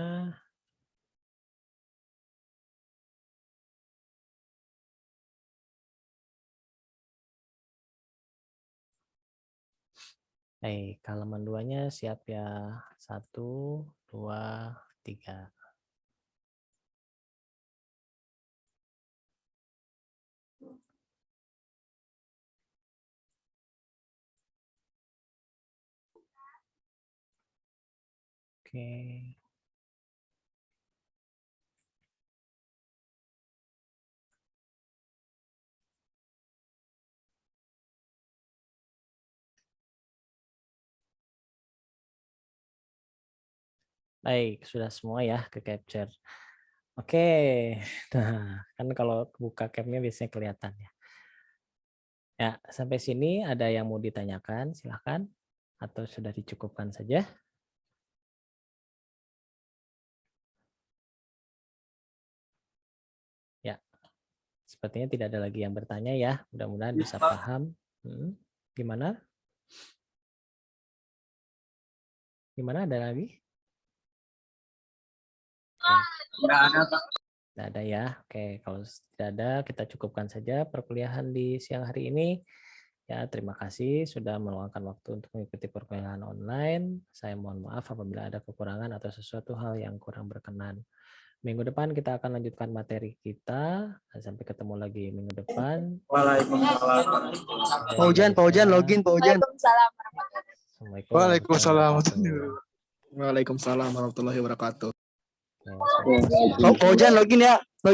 Halaman 2-nya siap ya. 1, 2, 3. Oke. Baik, sudah semua ya ke capture. Oke, nah kan kalau buka cam-nya biasanya kelihatan ya. Ya, sampai sini ada yang mau ditanyakan, silahkan. Atau sudah dicukupkan saja? Ya, sepertinya tidak ada lagi yang bertanya ya. Mudah-mudahan bisa paham. Gimana? Gimana, ada lagi? Nggak ada, Pak. Tidak ada ya. Oke, kalau tidak ada kita cukupkan saja perkuliahan di siang hari ini. Ya, terima kasih sudah meluangkan waktu untuk mengikuti perkuliahan online. Saya mohon maaf apabila ada kekurangan atau sesuatu hal yang kurang berkenan. Minggu depan kita akan lanjutkan materi kita. Sampai ketemu lagi minggu depan. Waalaikumsalam. Pak Ujan, login Pak Ujan. Assalamualaikum Waalaikumsalam. Waalaikumsalam warahmatullahi wabarakatuh. warahmatullahi wabarakatuh. Pak Ujan login ya.